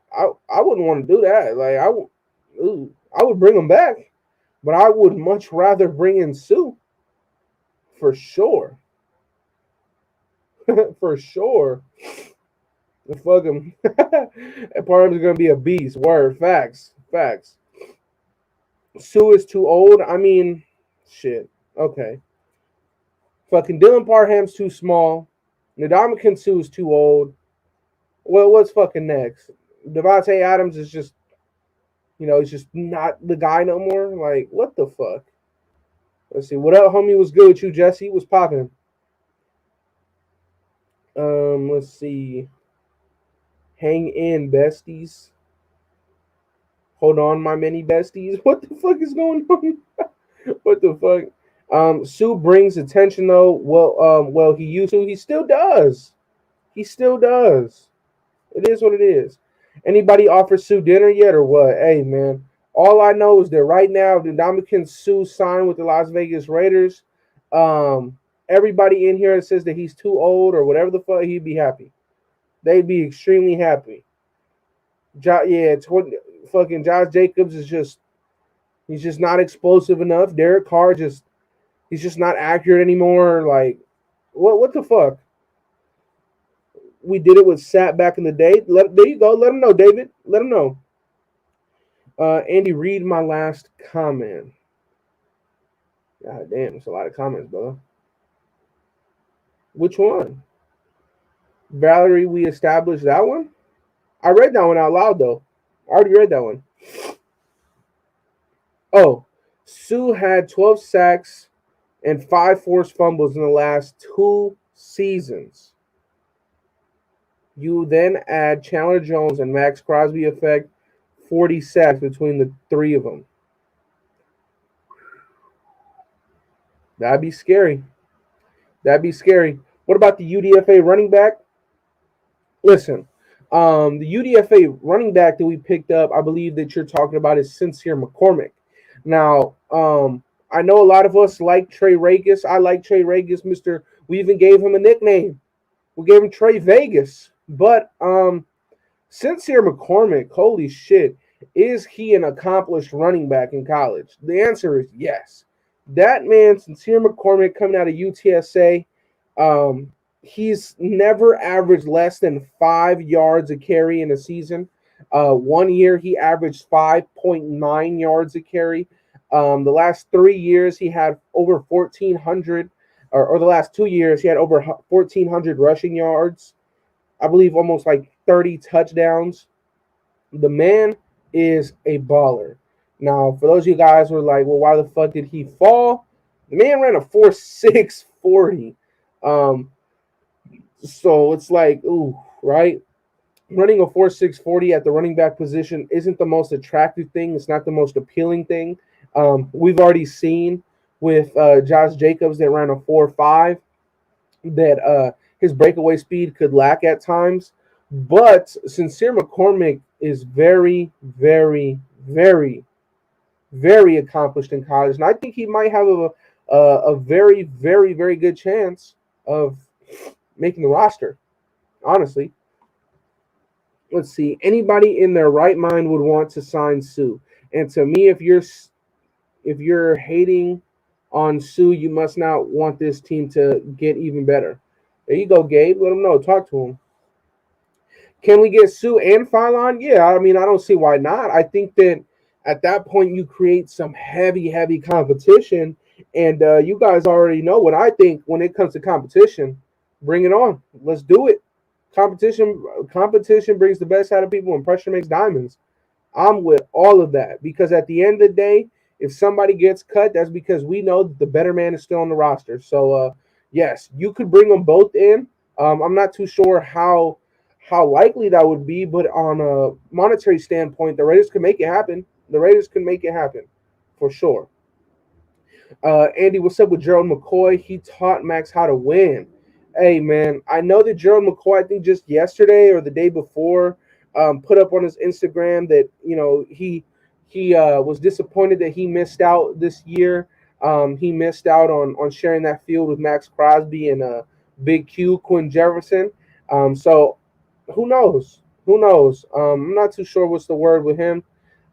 Speaker 2: wouldn't want to do that. Like I would bring him back, but I would much rather bring in Sue for sure, for sure. Fuck him. And part of him is gonna be a beast. Word, facts, facts. Sue is too old. I mean, shit. Okay. Fucking Dylan Parham's too small. Ndamukong Suh is too old. Well, what's fucking next? Devontae Adams is just, he's just not the guy no more. Like, what the fuck? Let's see. What up, homie? Was good with you, Jesse? Was popping. Let's see. Hang in, besties. Hold on, my mini besties. What the fuck is going on? What the fuck? Sue brings attention though. Well, he used to. He still does. He still does. It is what it is. Anybody offer Sue dinner yet or what? Hey man, all I know is that right now, the Ndamukong Suh signed with the Las Vegas Raiders. Everybody in here that says that he's too old or whatever the fuck, he'd be happy. They'd be extremely happy. Fucking Josh Jacobs is he's just not explosive enough. Derek Carr he's just not accurate anymore. Like, what the fuck? We did it with Sat back in the day. There you go. Let him know, David. Let him know. Andy, read my last comment. God damn, it's a lot of comments, brother. Which one? Valerie, we established that one? I read that one out loud, though. I already read that one. Oh, Sue had 12 sacks and 5 forced fumbles in the last 2 seasons. You then add Chandler Jones and Max Crosby effect, 40 sacks between the 3 of them. That'd be scary. That'd be scary. What about the UDFA running back? Listen, the UDFA running back that we picked up, I believe that you're talking about is Sincere McCormick. Now, I know a lot of us like Trey Regis. I like Trey Regis, Mr. We even gave him a nickname. We gave him Trey Vegas. But Sincere McCormick, holy shit, is he an accomplished running back in college? The answer is yes. That man, Sincere McCormick, coming out of UTSA, He's never averaged less than 5 yards a carry in a season. 1 year he averaged 5.9 yards a carry. The last 3 years he had over 1,400, or the last 2 years he had over 1,400 rushing yards. I believe almost like 30 touchdowns. The man is a baller. Now, for those of you guys who are like, well, why the fuck did he fall? The man ran a 4.640. Um, so it's like, ooh, right? Running a 4.640 at the running back position isn't the most attractive thing. It's not the most appealing thing. We've already seen with Josh Jacobs that ran a 4.5 that his breakaway speed could lack at times. But Sincere McCormick is very, very, very, very accomplished in college, and I think he might have a very, very, very good chance of making the roster. Honestly, let's see. Anybody in their right mind would want to sign Sue, and to me, if you're hating on Sue, you must not want this team to get even better. There you go, Gabe. Let him know. Talk to him. Can we get Sue and Phylon? Yeah, I mean, I don't see why not. I think that at that point you create some heavy, heavy competition, and you guys already know what I think when it comes to competition. Bring it on. Let's do it. Competition brings the best out of people, and pressure makes diamonds. I'm with all of that because at the end of the day, if somebody gets cut, that's because we know that the better man is still on the roster. So yes, you could bring them both in. I'm not too sure how likely that would be, but on a monetary standpoint, the Raiders can make it happen. The Raiders can make it happen for sure. Andy, what's up with Gerald McCoy? He taught Max how to win. Hey, man, I know that Gerald McCoy, I think just yesterday or the day before, put up on his Instagram that he was disappointed that he missed out this year. He missed out on sharing that field with Max Crosby and Big Q, Quinn Jefferson. So who knows? Who knows? I'm not too sure what's the word with him.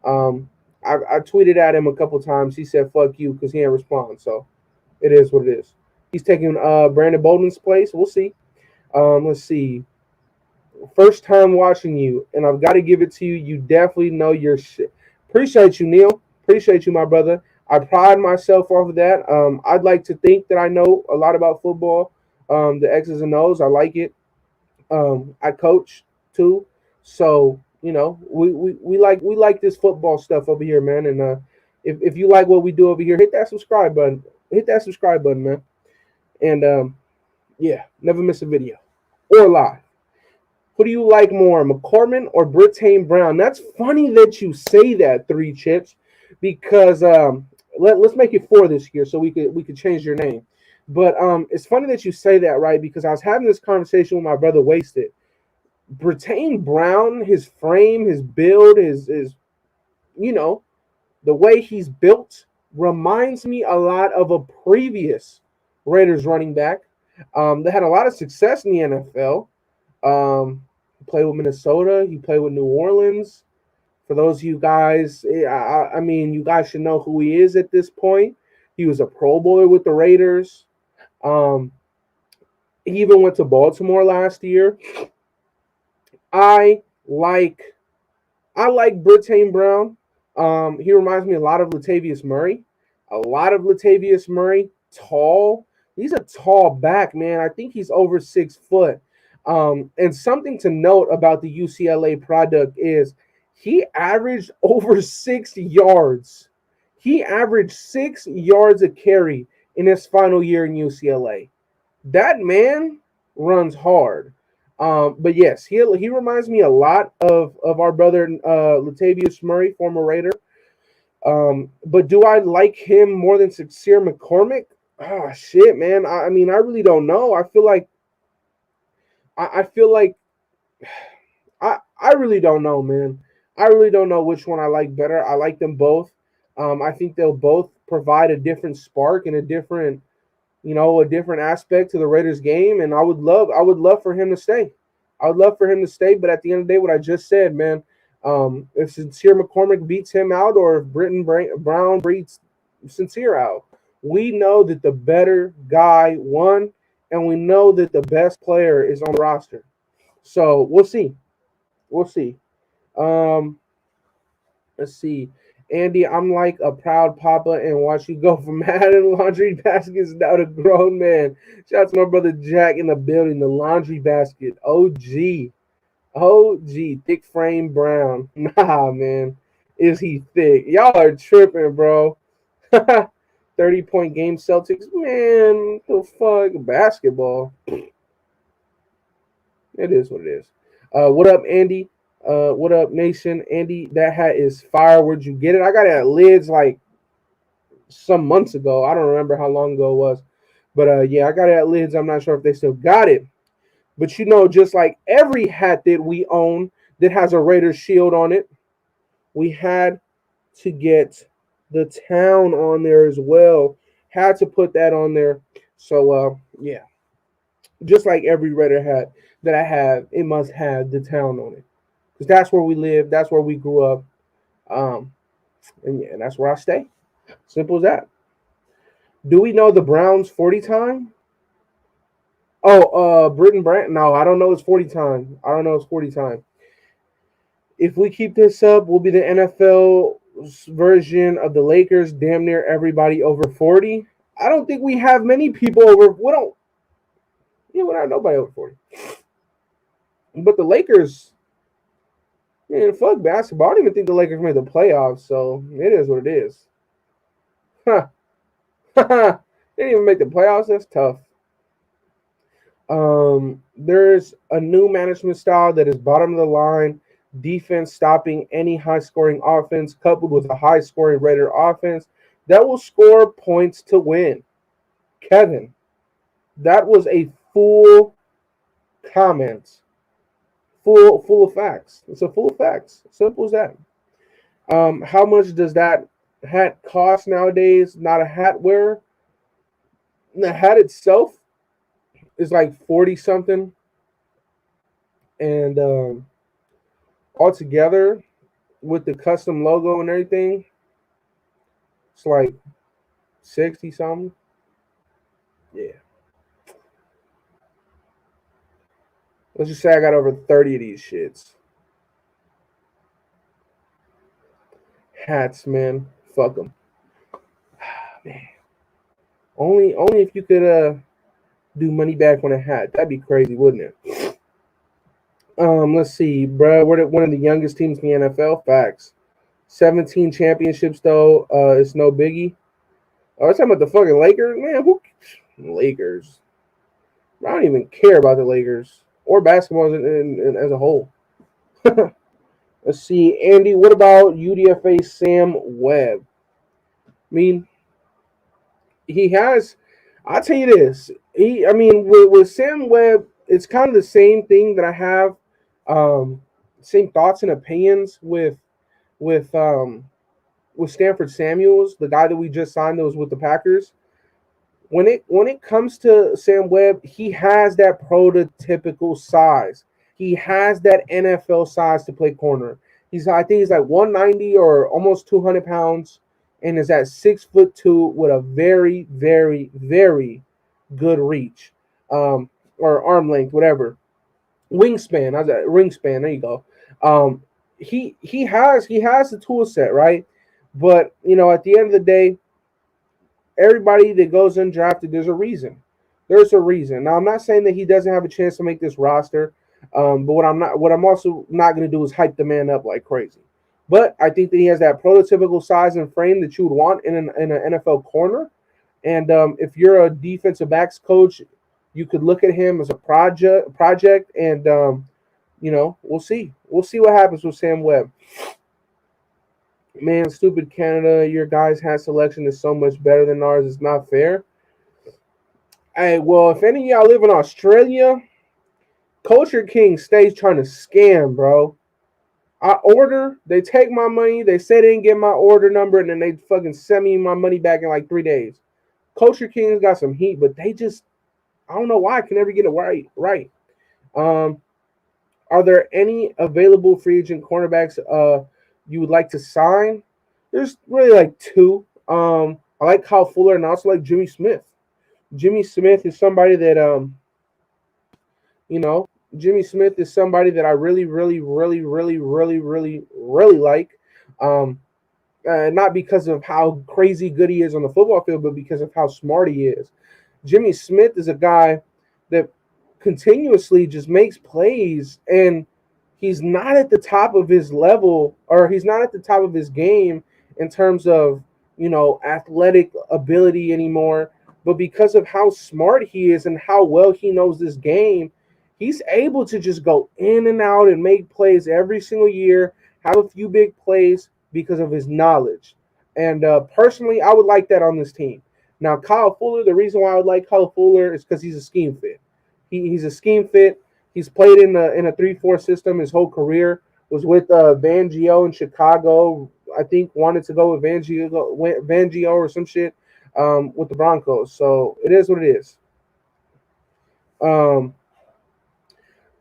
Speaker 2: Um, I tweeted at him a couple times. He said "fuck you" because he didn't respond. So it is what it is. He's taking Brandon Bolden's place. We'll see. Let's see. First time watching you, and I've got to give it to you. You definitely know your shit. Appreciate you, Neil. Appreciate you, my brother. I pride myself off of that. I'd like to think that I know a lot about football, the X's and O's. I like it. I coach too, so we like this football stuff over here, man. And if you like what we do over here, hit that subscribe button. Hit that subscribe button, man. And yeah, never miss a video or live. Who do you like more, McCormick or Britain Brown? That's funny that you say that, Three Chips, because let's make it four this year so we could change your name. But it's funny that you say that, right? Because I was having this conversation with my brother Wasted. Britain Brown, his frame, his build, his you know, the way he's built reminds me a lot of a previous Raiders running back that had a lot of success in the NFL. He played with Minnesota. He played with New Orleans. For those of you guys, I mean, you guys should know who he is at this point. He was a Pro Bowler with the Raiders. Um, he even went to Baltimore last year. I like I like Britain Brown. He reminds me a lot of Latavius Murray. A lot of Latavius Murray. Tall. He's a tall back, man. I think he's over 6 foot. And something to note about the UCLA product is he averaged over 6 yards. He averaged 6 yards a carry in his final year in UCLA. That man runs hard. But yes, he reminds me a lot of our brother Latavius Murray, former Raider. But do I like him more than Sincere McCormick? Ah, shit, man. I mean, I really don't know. I feel like I really don't know, man. I really don't know which one I like better. I like them both. I think they'll both provide a different spark and a different aspect to the Raiders game, and I would love for him to stay. I would love for him to stay, but at the end of the day, what I just said, man, if Sincere McCormick beats him out, or if Britton Brown beats Sincere out, we know that the better guy won, and we know that the best player is on the roster. So we'll see. We'll see. Um, let's see. Andy, I'm like a proud papa and watch you go from Madden laundry baskets now to grown man. Shout out to my brother Jack in the building, the laundry basket. OG. OG. Thick frame Brown. Nah, man. Is he thick? Y'all are tripping, bro. 30-point game Celtics. Man, the fuck? Basketball. It is what it is. What up, Andy? What up, Nation? Andy, that hat is fire. Where'd you get it? I got it at Lids like some months ago. I don't remember how long ago it was. But yeah, I got it at Lids. I'm not sure if they still got it. But you know, just like every hat that we own that has a Raiders shield on it, we had to get the town on there as well. Had to put that on there. So yeah, just like every Raider hat that I have, it must have the town on it because that's where we live, that's where we grew up, um, and yeah, that's where I stay. Simple as that. Do we know the Browns 40 time? Oh, Britton Brand. No, I don't know. It's 40 time. I don't know. It's 40 time. If we keep this up, we'll be the NFL version of the Lakers. Damn near everybody over 40. I don't think we have many people over. We don't. Yeah, we don't have nobody over 40. But the Lakers, man, fuck basketball. I don't even think the Lakers made the playoffs, so it is what it is. Huh. They didn't even make the playoffs. That's tough. There's a new management style that is bottom of the line defense, stopping any high scoring offense, coupled with a high scoring Raider offense that will score points to win. Kevin, that was a full comment, full of facts. It's a full of facts. Simple as that. How much does that hat cost nowadays? Not a hat wearer. The hat itself is like 40 something, and altogether with the custom logo and everything, it's like 60 something. Yeah. Let's just say I got over 30 of these shits. Hats, man. Fuck them. Man. Only if you could do money back on a hat. That'd be crazy, wouldn't it? Let's see, bro. We're one of the youngest teams in the NFL. Facts. 17 championships though. It's no biggie. I was talking about the fucking Lakers, man. Who Lakers? I don't even care about the Lakers or basketball as a whole. Let's see, Andy. What about UDFA Sam Webb? I mean, he has. I'll tell you this. I mean, with Sam Webb, it's kind of the same thing that I have, same thoughts and opinions with um, with Stanford Samuels, the guy that we just signed that was with the Packers. When it comes to Sam Webb, he has that prototypical size. He has that NFL size to play corner. I think he's like 190 or almost 200 pounds, and is at 6'2" with a very, very, very good reach, or arm length, whatever, wingspan. I was at wingspan. There you go. He has the tool set, right? But at the end of the day, everybody that goes undrafted, there's a reason. There's a reason. Now, I'm not saying that he doesn't have a chance to make this roster, but what I'm also not going to do is hype the man up like crazy. But I think that he has that prototypical size and frame that you would want in an NFL corner. And if you're a defensive backs coach, you could look at him as a project, and we'll see. We'll see what happens with Sam Webb. Man, stupid Canada, your guys' hat selection is so much better than ours. It's not fair. Hey, well, if any of y'all live in Australia, Culture King stays trying to scam, bro. I order, they take my money, they say they didn't get my order number, and then they fucking send me my money back in like 3 days. Culture King's got some heat, but they just, I don't know why I can never get it right. Are there any available free agent cornerbacks you would like to sign? There's really like two. I like Kyle Fuller and I also like Jimmy Smith. Jimmy Smith is somebody that you know, Jimmy Smith is somebody that I really, really, really, really, really, really, really like. Um, not because of how crazy good he is on the football field, but because of how smart he is. Jimmy Smith is a guy that continuously just makes plays, and he's not at the top of his level, or he's not at the top of his game in terms of, athletic ability anymore. But because of how smart he is and how well he knows this game, he's able to just go in and out and make plays every single year, have a few big plays because of his knowledge. And personally, I would like that on this team. Now, Kyle Fuller, the reason why I would like Kyle Fuller is because he's a scheme fit. He's a scheme fit. He's played in a 3-4 system his whole career. Was with Van in Chicago. I think wanted to go with Van or some shit with the Broncos. So it is what it is. Um,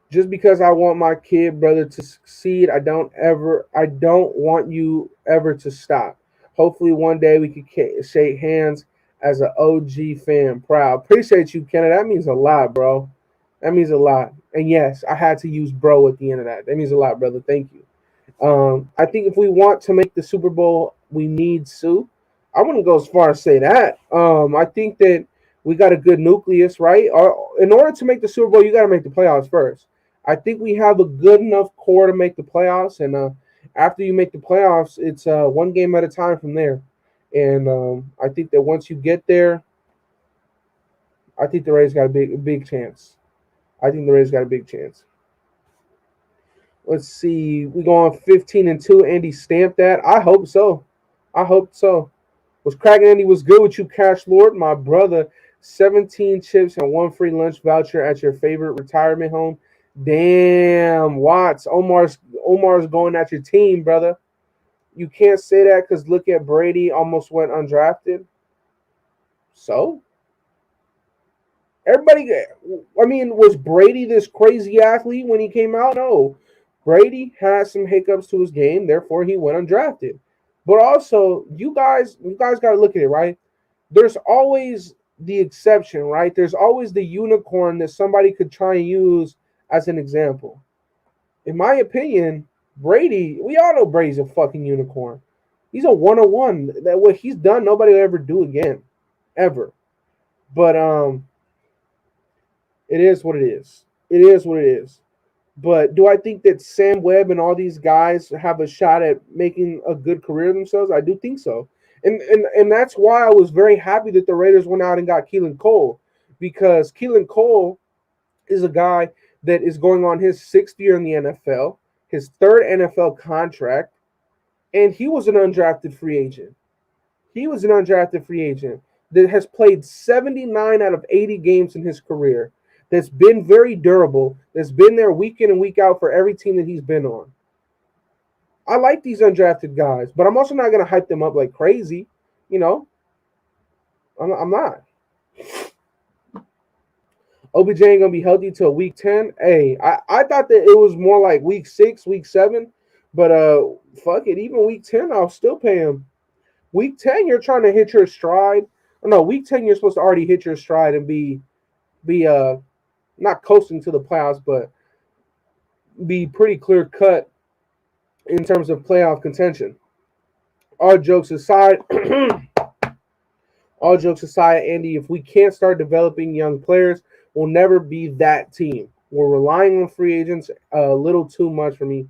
Speaker 2: just because I want my kid brother to succeed, I don't want you ever to stop. Hopefully one day we could shake hands as an OG fan. Proud. Appreciate you, Kenna. That means a lot, bro. That means a lot. And yes, I had to use bro at the end of that. That means a lot, brother. Thank you. I think if we want to make the Super Bowl, we need Sue. I wouldn't go as far as say that. I think that we got a good nucleus, right? In order to make the Super Bowl, you got to make the playoffs first. I think we have a good enough core to make the playoffs, and after you make the playoffs, it's one game at a time from there. And I think that once you get there, I think the Rays got a big chance. I think the Rays got a big chance. Let's see. We go on 15-2. Andy stamped that. I hope so. I hope so. Was cracking, Andy? Was good with you, Cash Lord, my brother. 17 chips and one free lunch voucher at your favorite retirement home. Damn, Watts. Omar's going at your team, brother. You can't say that because look at Brady, almost went undrafted. So? Everybody, I mean, was Brady this crazy athlete when he came out? No. Brady had some hiccups to his game, therefore he went undrafted. But also, you guys got to look at it, right? There's always the exception, right? There's always the unicorn that somebody could try and use as an example. In my opinion, Brady, we all know Brady's a fucking unicorn. He's a 101. That what he's done, nobody will ever do again. Ever. But it is what it is. It is what it is. But do I think that Sam Webb and all these guys have a shot at making a good career themselves? I do think so. And that's why I was very happy that the Raiders went out and got Keelan Cole, because Keelan Cole is a guy that is going on his 6th year in the NFL, his 3rd NFL contract, and he was an undrafted free agent. He was an undrafted free agent that has played 79 out of 80 games in his career, that's been very durable, that's been there week in and week out for every team that he's been on. I like these undrafted guys, but I'm also not going to hype them up like crazy. You know, I'm not. OBJ ain't going to be healthy till week 10. Hey, I thought that it was more like week 6, week 7, but fuck it. Even week 10, I'll still pay him. Week 10, you're trying to hit your stride. No, week 10, you're supposed to already hit your stride and be not coasting to the playoffs, but be pretty clear cut in terms of playoff contention. All jokes aside, Andy, if we can't start developing young players, we'll never be that team. We're relying on free agents a little too much for me.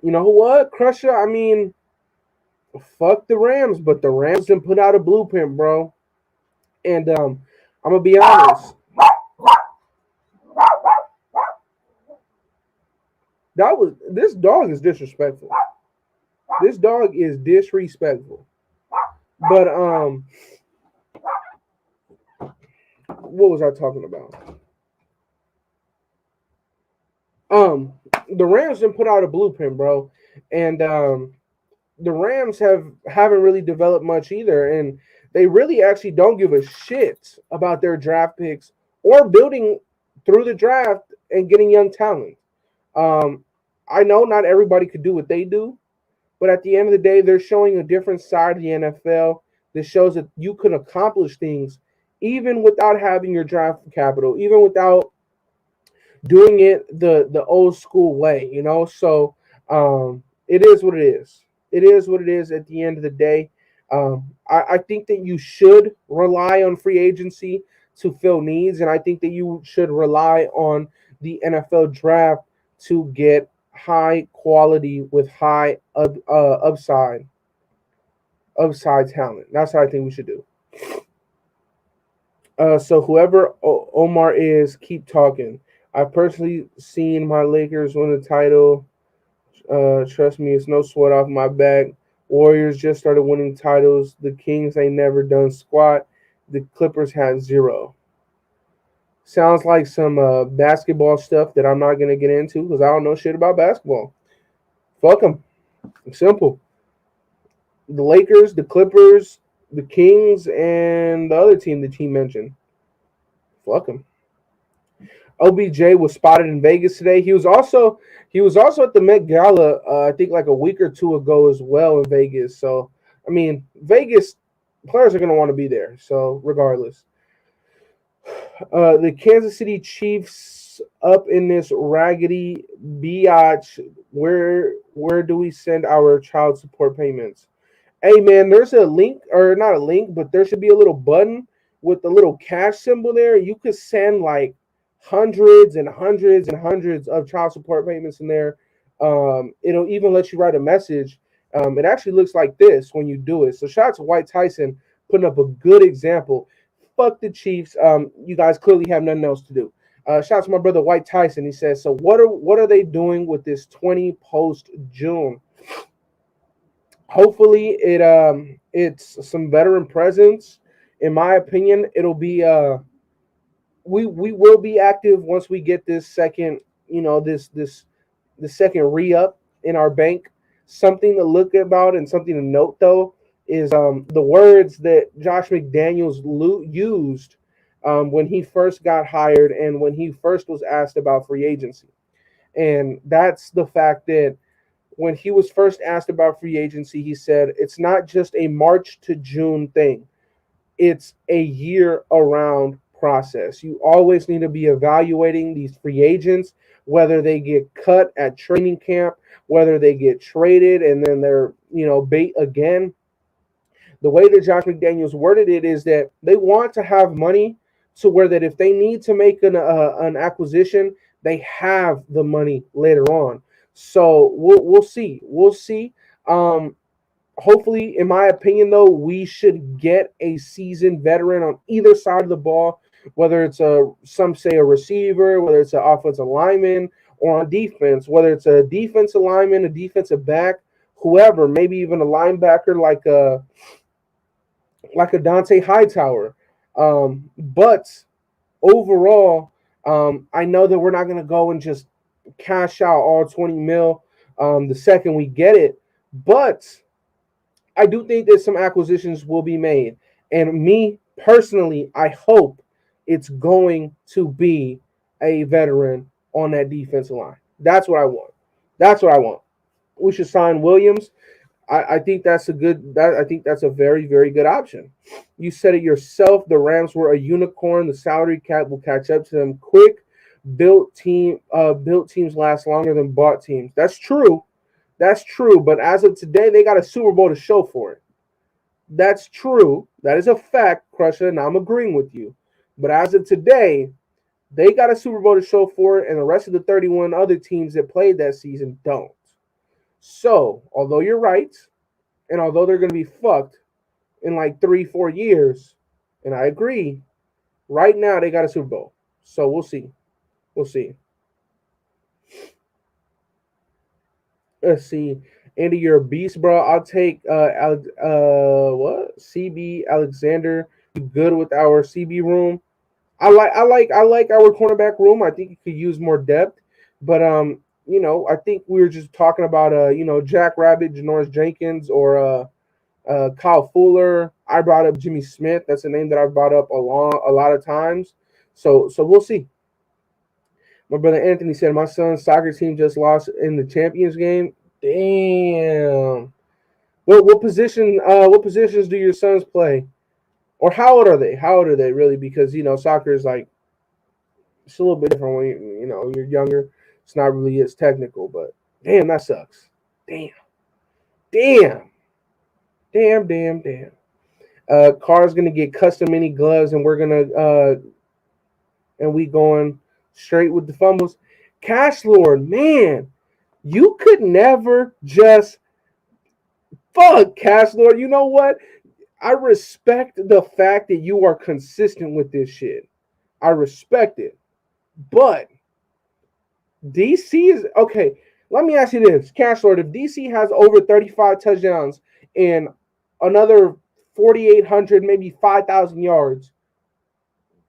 Speaker 2: You know what, Crusher? I mean, fuck the Rams, but the Rams didn't put out a blueprint, bro. And I'm gonna be honest. This dog is disrespectful. This dog is disrespectful. But what was I talking about? The Rams didn't put out a blueprint, bro, and the Rams haven't really developed much either, and they really actually don't give a shit about their draft picks or building through the draft and getting young talent. I know not everybody could do what they do, but at the end of the day, they're showing a different side of the NFL that shows that you can accomplish things even without having your draft capital, even without doing it the old school way, you know. So it is what it is. It is what it is at the end of the day. I think that you should rely on free agency to fill needs, and I think that you should rely on the NFL draft to get high quality with high upside talent. That's how I think we should do. So whoever Omar is, keep talking. I've personally seen my Lakers win the title. Trust me, it's no sweat off my back. Warriors just started winning titles. The Kings ain't never done squat. The Clippers had zero. Sounds like some basketball stuff that I'm not gonna get into because I don't know shit about basketball. Fuck them. Simple. The Lakers, the Clippers, the Kings, and the other team that he mentioned. Fuck them. OBJ was spotted in Vegas today. He was also at the Met Gala. I think like a week or two ago as well in Vegas. So I mean, Vegas players are going to want to be there. So regardless, the Kansas City Chiefs up in this raggedy biatch. Where do we send our child support payments? Hey man, there's a link, or not a link, but there should be a little button with the little cash symbol there. You could send like hundreds and hundreds and hundreds of child support payments in there. It'll even let you write a message. It actually looks like this when you do it. So shout out to White Tyson putting up a good example. Fuck the Chiefs. You guys clearly have nothing else to do. Shout out to my brother White Tyson. He says, so what are they doing with this 20 post June? Hopefully it's some veteran presence. In my opinion, it'll be we will be active once we get this second, the second re-up in our bank. Something to look about and something to note though is the words that Josh McDaniels used when he first got hired and when he first was asked about free agency. And that's the fact that when he was first asked about free agency, he said it's not just a March to June thing. It's a year-around process. You always need to be evaluating these free agents, whether they get cut at training camp, whether they get traded and then they're, bait again. The way that Josh McDaniels worded it is that they want to have money to where that if they need to make an acquisition, they have the money later on. So we'll see. We'll see. Hopefully, in my opinion, though, we should get a seasoned veteran on either side of the ball, whether it's some say a receiver, whether it's an offensive lineman, or on defense, whether it's a defensive lineman, a defensive back, whoever, maybe even a linebacker like a Dante Hightower. But overall, I know that we're not going to go and just cash out all 20 mil the second we get it, but I do think that some acquisitions will be made. And me personally, I hope it's going to be a veteran on that defensive line. That's what I want. That's what I want. We should sign Williams. I think that's I think that's a very, very good option. You said it yourself. The Rams were a unicorn. The salary cap will catch up to them quick. Built teams last longer than bought teams. That's true. That's true. But as of today, they got a Super Bowl to show for it. That's true. That is a fact, Crusher, and I'm agreeing with you. But as of today, they got a Super Bowl to show for it, and the rest of the 31 other teams that played that season don't. So, although you're right, and although they're going to be fucked in like 3-4 years, and I agree, right now they got a Super Bowl. So we'll see. We'll see. Let's see. Andy, you're a beast, bro. I'll take CB Alexander. Good with our CB room. I like our cornerback room. I think it could use more depth, but I think we were just talking about Jack Rabbit, Janoris Jenkins, or Kyle Fuller. I brought up Jimmy Smith. That's a name that I've brought up a lot of times. So we'll see. My brother Anthony said my son's soccer team just lost in the Champions game. Damn. What positions do your sons play? Or how old are they? How old are they really? Because soccer is like it's a little bit different when you're younger. It's not really as technical, but damn, that sucks. Damn, damn, damn. Carr's gonna get custom mini gloves, and we're gonna and we going straight with the fumbles. Cash Lord, man, you could never just fuck Cash Lord. You know what? I respect the fact that you are consistent with this shit. I respect it. But DC is okay. Let me ask you this, Cash Lord. If DC has over 35 touchdowns and another 4,800, maybe 5,000 yards,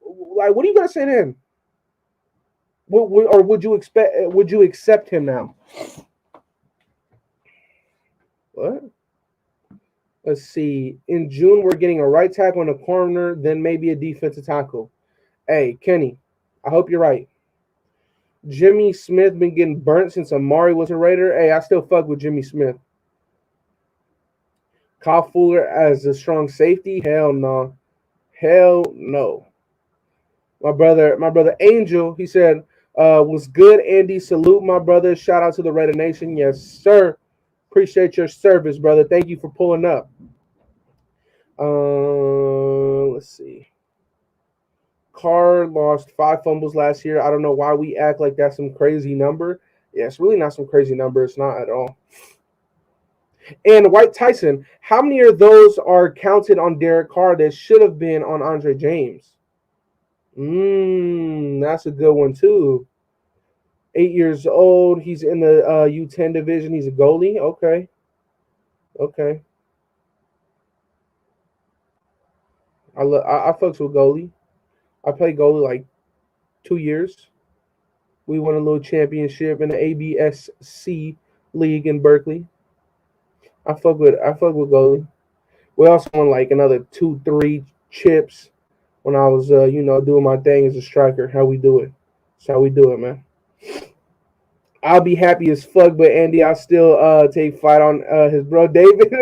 Speaker 2: like what are you gonna say then? Or would you expect? Would you accept him now? What? Let's see. In June, we're getting a right tackle and a corner, then maybe a defensive tackle. Hey, Kenny, I hope you're right. Jimmy Smith been getting burnt since Amari was a Raider. Hey, I still fuck with Jimmy Smith. Kyle Fuller as a strong safety? Hell no. Hell no. My brother Angel, he said, was good, Andy. Salute, my brother. Shout out to the Raider Nation. Yes, sir. Appreciate your service, brother. Thank you for pulling up. Let's see. Carr lost 5 fumbles last year. I don't know why we act like that's some crazy number. Yeah, it's really not some crazy number. It's not at all. And White Tyson, how many of those are counted on Derek Carr that should have been on Andre James? That's a good one too. 8 years old. He's in the U10 division. He's a goalie. Okay. I fucks with goalie. I played goalie like 2 years. We won a little championship in the ABSC league in Berkeley. I fuck with goalie. We also won like another 2-3 chips when I was doing my thing as a striker. How we do it? That's how we do it, man. I'll be happy as fuck, but Andy, I'll still take fight on his bro David.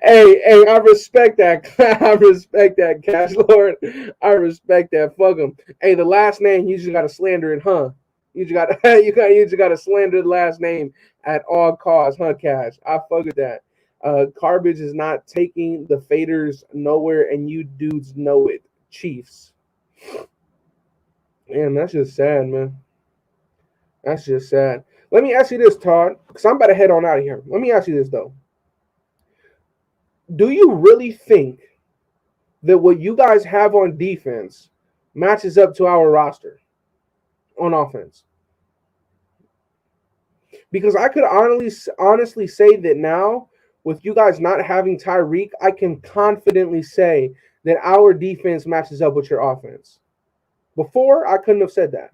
Speaker 2: hey, I respect that. I respect that, Cash Lord. I respect that. Fuck him. Hey, the last name, you just gotta slander it, huh? You just gotta slander the last name at all costs, huh, Cash? I fuck with that. Garbage is not taking the faders nowhere, and you dudes know it. Chiefs. Man, that's just sad, man. That's just sad. Let me ask you this, Todd, because I'm about to head on out of here. Let me ask you this, though. Do you really think that what you guys have on defense matches up to our roster on offense? Because I could honestly say that now, with you guys not having Tyreek, I can confidently say that our defense matches up with your offense. Before, I couldn't have said that.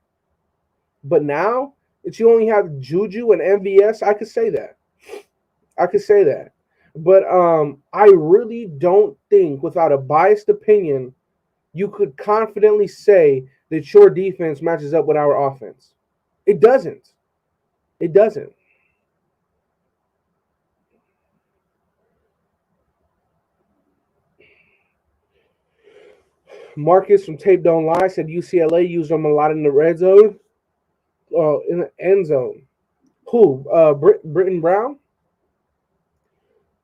Speaker 2: But now that you only have Juju and MVS, I could say that. But I really don't think, without a biased opinion, you could confidently say that your defense matches up with our offense. It doesn't. Marcus from Tape Don't Lie said UCLA used them a lot in the red zone. In the end zone. Who? Britton Brown?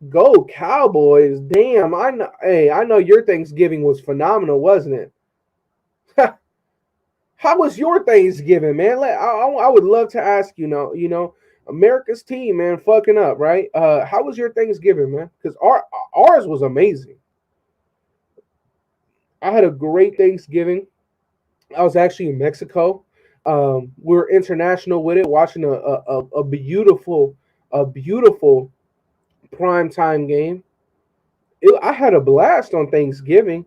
Speaker 2: Go Cowboys. Damn, I know. Hey, I know your Thanksgiving was phenomenal, wasn't it? How was your Thanksgiving, man? I would love to ask America's team, man, fucking up, right? How was your Thanksgiving, man? Because ours was amazing. I had a great Thanksgiving. I was actually in Mexico. We were international with it, watching a beautiful prime time game. I had a blast on Thanksgiving.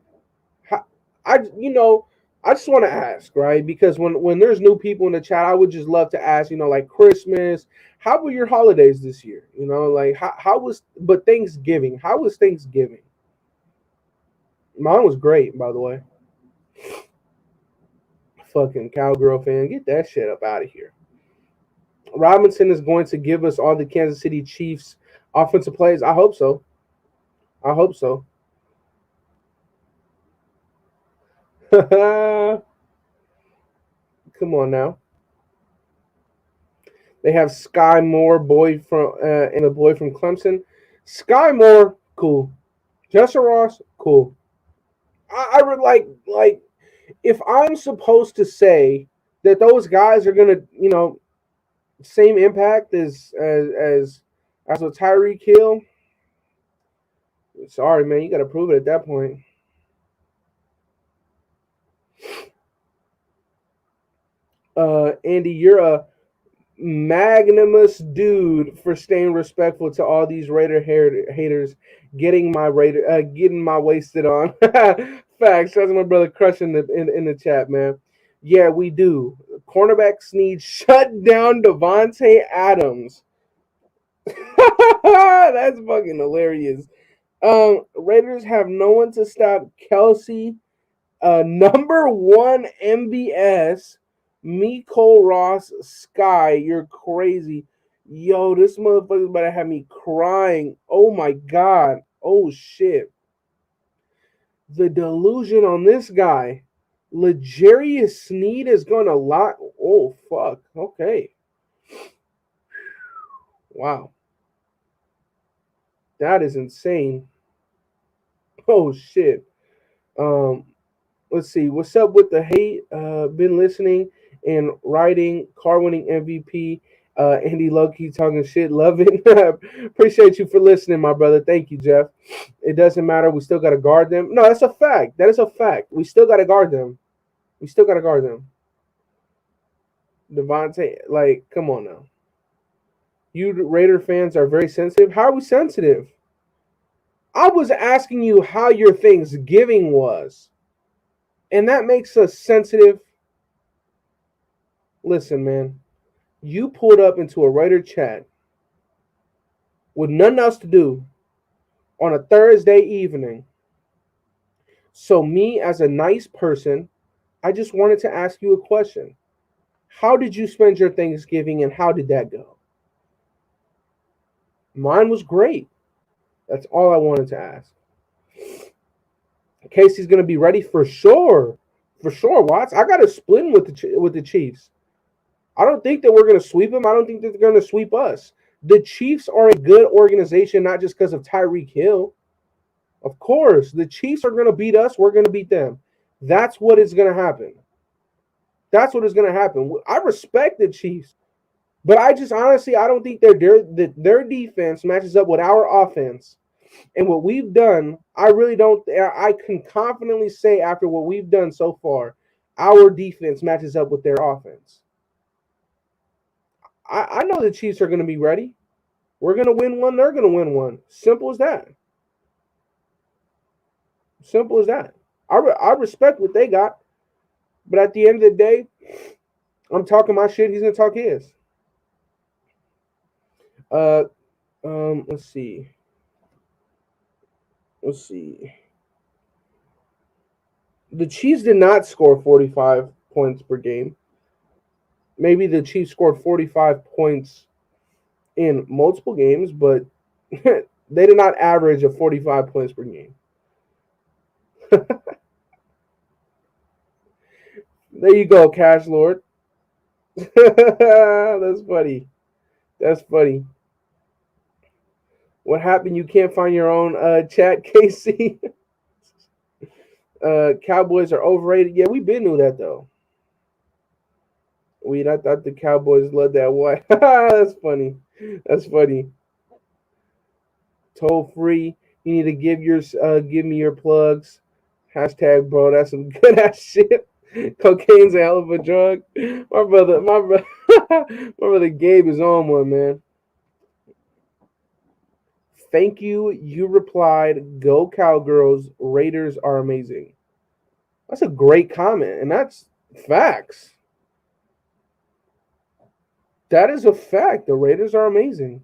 Speaker 2: I I just want to ask, right? Because when there's new people in the chat, I would just love to ask, like Christmas, how were your holidays this year? Like how was but Thanksgiving? How was Thanksgiving? Mine was great, by the way. Fucking cowgirl fan, get that shit up out of here. Robinson is going to give us all the Kansas City Chiefs offensive plays. I hope so. Come on now. They have Sky Moore, boy from and the boy from Clemson. Sky Moore, cool. Justin Ross, cool. I would like if I'm supposed to say that those guys are gonna, same impact as with Tyreek Hill. Sorry, man, you got to prove it at that point. Andy, you're a magnanimous dude for staying respectful to all these haters, getting my wasted on. Facts. That's my brother crushing in the chat, man. Yeah, we do. Cornerbacks need shut down Devontae Adams. That's fucking hilarious. Raiders have no one to stop Kelsey. Number one MBS, Miko Ross Sky. You're crazy. Yo, this motherfucker's about to have me crying. Oh my god. Oh shit. The delusion on this guy. Legarius Sneed is gonna lot. Oh fuck. Okay. Wow. That is insane. Oh shit. Um, let's see. What's up with the hate? Been listening and writing. Car winning MVP. Andy Loki talking shit. Love it. Appreciate you for listening, my brother. Thank you, Jeff. It doesn't matter. We still got to guard them. No, that's a fact. That is a fact. We still got to guard them. We still got to guard them. Devontae, like, come on now. You Raider fans are very sensitive. How are we sensitive? I was asking you how your Thanksgiving was. And that makes us sensitive. Listen, man, you pulled up into a writer chat with nothing else to do on a Thursday evening. So, me as a nice person, I just wanted to ask you a question. How did you spend your Thanksgiving and how did that go? Mine was great. That's all I wanted to ask. Casey's going to be ready for sure. For sure, Watts. I got to split with the Chiefs. I don't think that we're going to sweep them. I don't think that they're going to sweep us. The Chiefs are a good organization, not just because of Tyreek Hill. Of course, the Chiefs are going to beat us. We're going to beat them. That's what is going to happen. That's what is going to happen. I respect the Chiefs, but I just honestly, I don't think their defense matches up with our offense. And what we've done, I really don't. I can confidently say after what we've done so far, our defense matches up with their offense. I know the Chiefs are going to be ready. We're going to win one. They're going to win one. Simple as that. Simple as that. I respect what they got. But at the end of the day, I'm talking my shit. He's going to talk his. Let's see. Let's see. The Chiefs did not score 45 points per game. Maybe the Chiefs scored 45 points in multiple games, but they did not average of 45 points per game. There you go, Cash Lord. That's funny. That's funny. What happened? You can't find your own chat, KC? Cowboys are overrated. Yeah, we been knew that though. I thought the Cowboys led that way. That's funny. That's funny. Toll free. You need to give me your plugs. Hashtag bro. That's some good ass shit. Cocaine's a hell of a drug. My brother Gabe is on one, man. Thank you. You replied, "Go Cowgirls. Raiders are amazing." That's a great comment, and that's facts. That is a fact. The Raiders are amazing.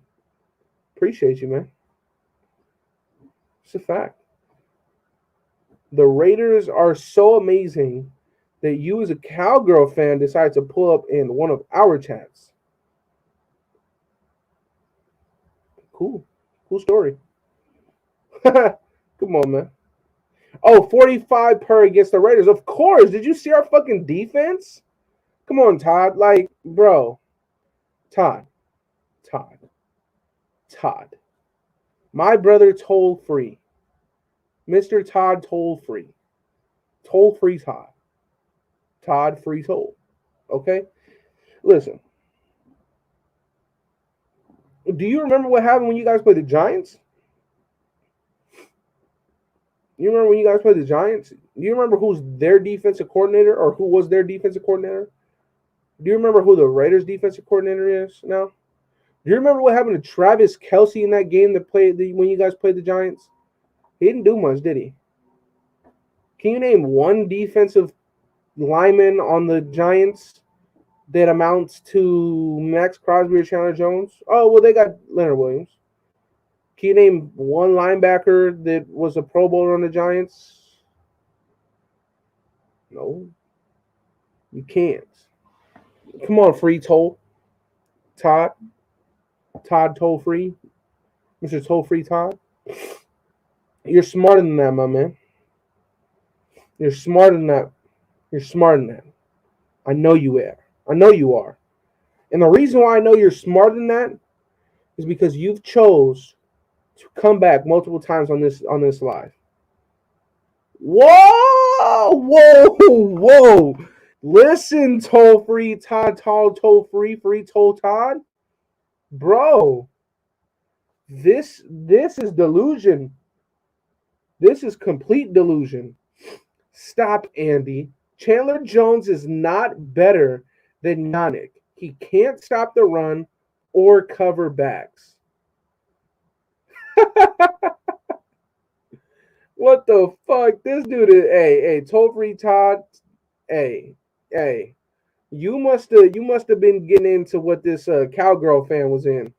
Speaker 2: Appreciate you, man. It's a fact. The Raiders are so amazing that you, as a Cowgirl fan, decide to pull up in one of our chats. Cool. Cool story. Come on, man. Oh, 45 per against the Raiders. Of course. Did you see our fucking defense? Come on, Todd. Like, bro. Todd. Todd. Todd. My brother toll free. Mr. Todd toll free. Toll free Todd. Todd free toll. Okay? Listen. Do you remember what happened when you guys played the Giants? You remember when you guys played the Giants? Do you remember who's their defensive coordinator or who was their defensive coordinator? Do you remember who the Raiders defensive coordinator is now? Do you remember what happened to Travis Kelce in that game that played when you guys played the Giants? He didn't do much, did he? Can you name one defensive lineman on the Giants that amounts to Max Crosby or Chandler Jones? Oh, well, they got Leonard Williams. Can you name one linebacker that was a Pro Bowler on the Giants? No. You can't. Come on, free toll. Todd. Todd toll free. Mr. Toll free Todd. You're smarter than that, my man. You're smarter than that. You're smarter than that. I know you are. I know you are. And the reason why I know you're smarter than that is because you've chose to come back multiple times on this live. Whoa! Whoa! Listen, toll free Todd, toll free toll Todd. Bro, this is delusion. This is complete delusion. Stop, Andy. Chandler Jones is not better than Yannick. He can't stop the run or cover backs. What the fuck? This dude is hey, toll free Todd. Hey. You must have been getting into what this cowgirl fan was in.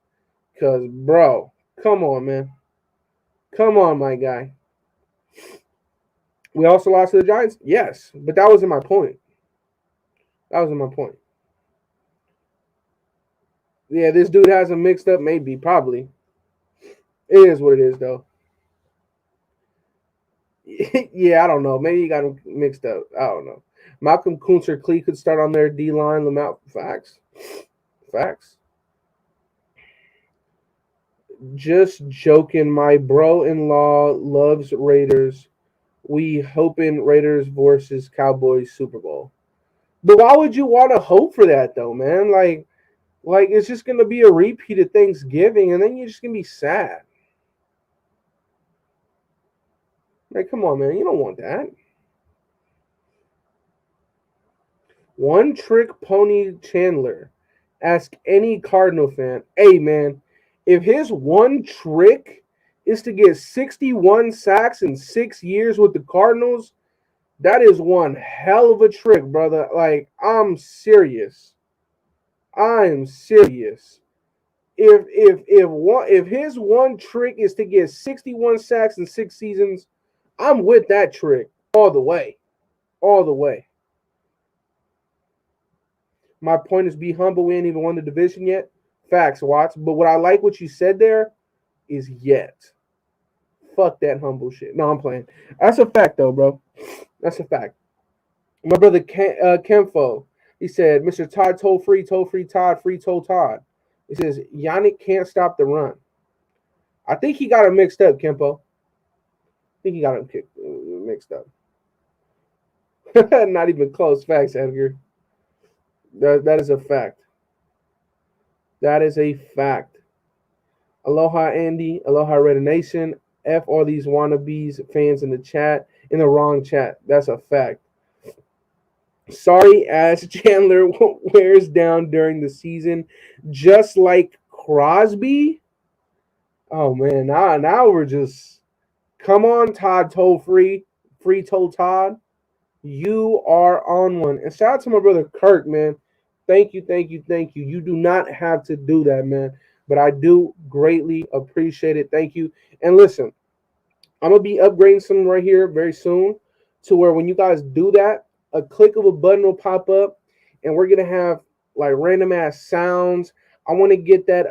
Speaker 2: Cause bro, come on, man. Come on, my guy. We also lost to the Giants? Yes, but that wasn't my point. That wasn't my point. Yeah, this dude has them mixed up, maybe, probably. It is what it is, though. Yeah, I don't know. Maybe you got them mixed up. I don't know. Malcolm Kuntz or Klee could start on their D-line. Lamont, facts. Just joking. My bro-in-law loves Raiders. We hoping Raiders versus Cowboys Super Bowl. But why would you want to hope for that, though, man? Like it's just going to be a repeat of Thanksgiving, and then you're just going to be sad. Like, come on, man. You don't want that. One trick pony Chandler. Ask any Cardinal fan. Hey, man, if his one trick is to get 61 sacks in 6 years with the Cardinals, that is one hell of a trick, brother. Like, I'm serious. I'm serious. If his one trick is to get 61 sacks in 6 seasons, I'm with that trick all the way. All the way. My point is be humble. We ain't even won the division yet. Facts, Watts. But what I like what you said there is yet. Fuck that humble shit. No, I'm playing. That's a fact, though, bro. That's a fact. My brother Kemfo, he said, Mr. Todd toll free Todd, free toll Todd. He says, Yannick can't stop the run. I think he got it mixed up, Kempo. I think he got it mixed up. Not even close. Facts, Edgar. That is a fact. That is a fact. Aloha, Andy. Aloha, Raider Nation. F all these wannabes fans in the chat. In the wrong chat. That's a fact. Sorry ass Chandler wears down during the season. Just like Crosby. Oh, man. Now we're just... Come on, Todd toll free. Free toll Todd. You are on one. And shout out to my brother Kirk, man. Thank you. You do not have to do that, man. But I do greatly appreciate it. Thank you. And listen, I'm going to be upgrading some right here very soon to where when you guys do that, a click of a button will pop up and we're going to have like random ass sounds. I want to get that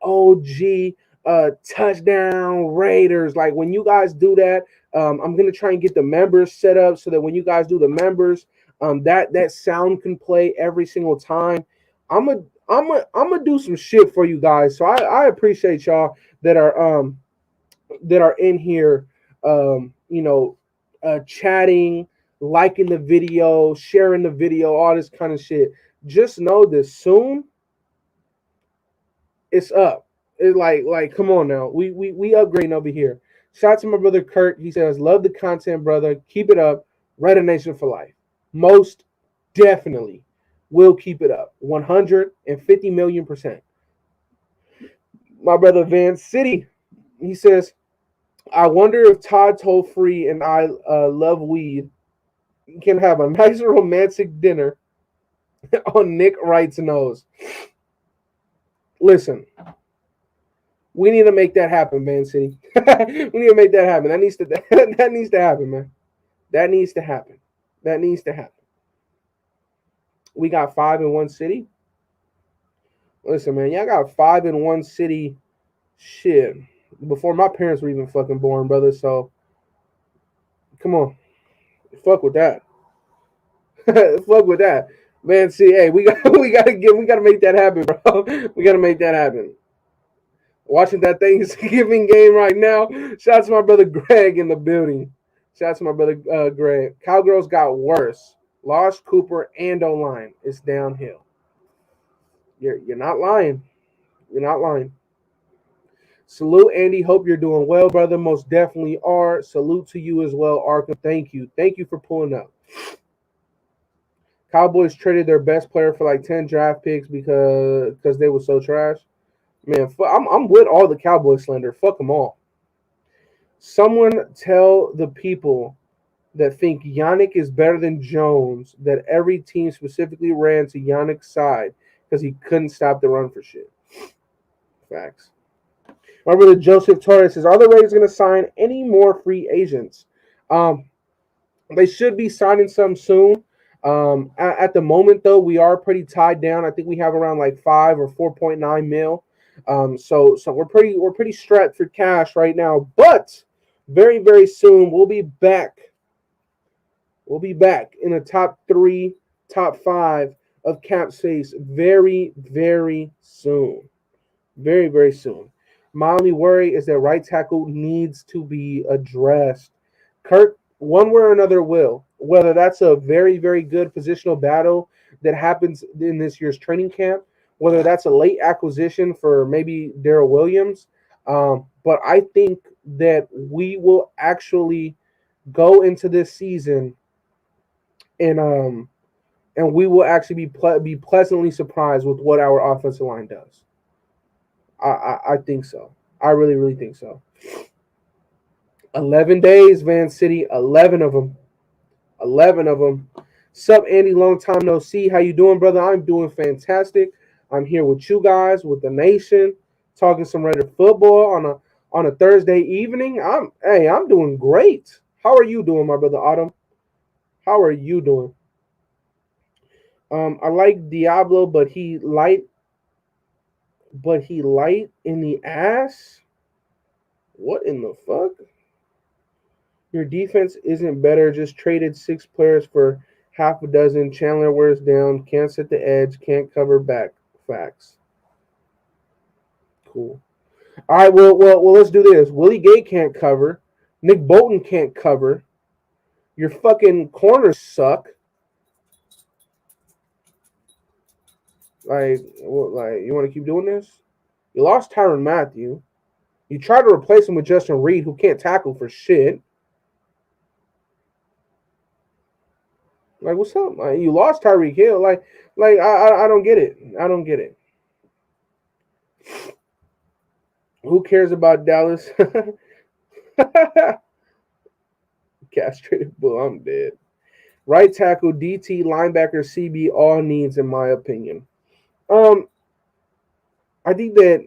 Speaker 2: OG touchdown Raiders. Like when you guys do that, I'm gonna try and get the members set up so that when you guys do the members, that sound can play every single time. I'm a I'm gonna do some shit for you guys. So I appreciate y'all that are in here, chatting, liking the video, sharing the video, all this kind of shit. Just know this soon it's up. It like come on now. We upgrading over here. Shout out to my brother Kurt. He says, love the content, brother. Keep it up. Raider Nation for life. Most definitely will keep it up. 150 million%. My brother Van City, he says, I wonder if Todd Toll-Free and I love weed can have a nice romantic dinner on Nick Wright's nose. Listen, we need to make that happen, Man City. We need to make that happen. That needs to happen, man. That needs to happen. That needs to happen. We got 5 in one city. Listen, man, y'all got 5 in one city. Shit. Before my parents were even fucking born, brother. So, come on. Fuck with that. Fuck with that. Man, see, hey, we gotta make that happen, bro. We gotta make that happen. Watching that Thanksgiving game right now. Shout out to my brother Greg in the building. Shout out to my brother Greg. Cowgirls got worse. Lost Cooper and O-line. It's downhill. You're not lying. You're not lying. Salute, Andy. Hope you're doing well, brother. Most definitely are. Salute to you as well, Arkham. Thank you. Thank you for pulling up. Cowboys traded their best player for like 10 draft picks because they were so trash. Man, I'm with all the Cowboy slander. Fuck them all. Someone tell the people that think Yannick is better than Jones that every team specifically ran to Yannick's side because he couldn't stop the run for shit. Facts. My brother Joseph Torres says, are the Raiders going to sign any more free agents? They should be signing some soon. At the moment, though, we are pretty tied down. I think we have around like 5 or 4.9 mil. So we're pretty strapped for cash right now. But very, very soon we'll be back. We'll be back in the top 3, top 5 of cap space very, very soon. Very, very soon. My only worry is that right tackle needs to be addressed. Kirk, one way or another, will. Whether that's a very, very good positional battle that happens in this year's training camp, whether that's a late acquisition for maybe Darrell Williams. But I think that we will actually go into this season and we will actually be pleasantly surprised with what our offensive line does. I think so. I really, really think so. 11 days, Van City. 11 of them. 11 of them. Sup, Andy? Long time no see. How you doing, brother? I'm doing fantastic. I'm here with you guys, with the nation, talking some Raider football on a Thursday evening. I'm doing great. How are you doing, my brother Autumn? How are you doing? I like Diablo, but he light in the ass. What in the fuck? Your defense isn't better. Just traded 6 players for half a dozen. Chandler wears down. Can't set the edge. Can't cover back. Facts. Cool. All right. Well. Let's do this. Willie Gay can't cover. Nick Bolton can't cover. Your fucking corners suck. Like you want to keep doing this? You lost Tyrann Mathieu. You tried to replace him with Justin Reed, who can't tackle for shit. Like, what's up? Like, you lost Tyreek Hill. Like I don't get it. I don't get it. Who cares about Dallas? Castrated bull. I'm dead. Right tackle, DT, linebacker, CB, all needs, in my opinion. I think that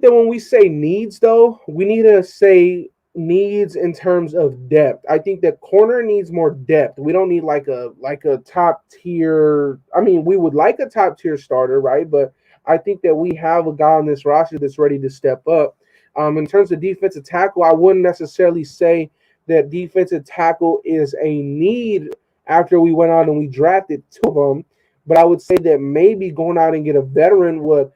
Speaker 2: when we say needs, though, we need to say needs in terms of depth. I think that corner needs more depth. We don't need like a top tier. I mean, we would like a top tier starter, right? But I think that we have a guy on this roster that's ready to step up. In terms of defensive tackle, I wouldn't necessarily say that defensive tackle is a need after we went out and we drafted two of them, but I would say that maybe going out and get a veteran would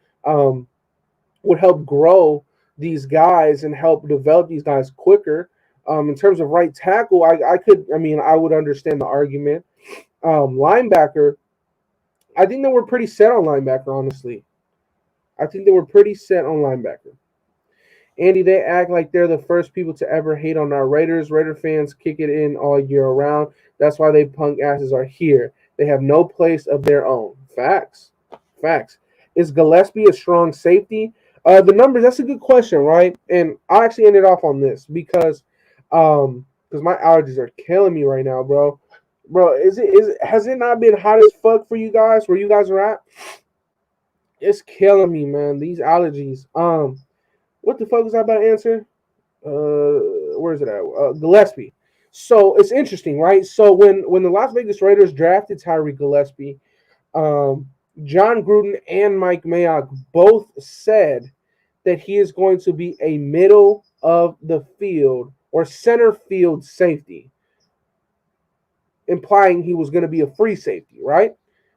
Speaker 2: help grow these guys and help develop these guys quicker. In terms of right tackle, I would understand the argument. Linebacker, I think they were pretty set on linebacker, honestly. I think they were pretty set on linebacker. Andy, they act like they're the first people to ever hate on our Raiders. Raider fans kick it in all year round. That's why they punk asses are here. They have no place of their own. Facts. Facts. Is Gillespie a strong safety? The numbers, that's a good question, right? And I actually ended off on this because my allergies are killing me right now, bro. Bro, has it not been hot as fuck for you guys where you guys are at? It's killing me, man. These allergies. What the fuck was I about to answer? Where is it at? Gillespie. So it's interesting, right? So when the Las Vegas Raiders drafted Tyree Gillespie, John Gruden and Mike Mayock both said that he is going to be a middle of the field or center field safety, implying he was going to be a free safety, right?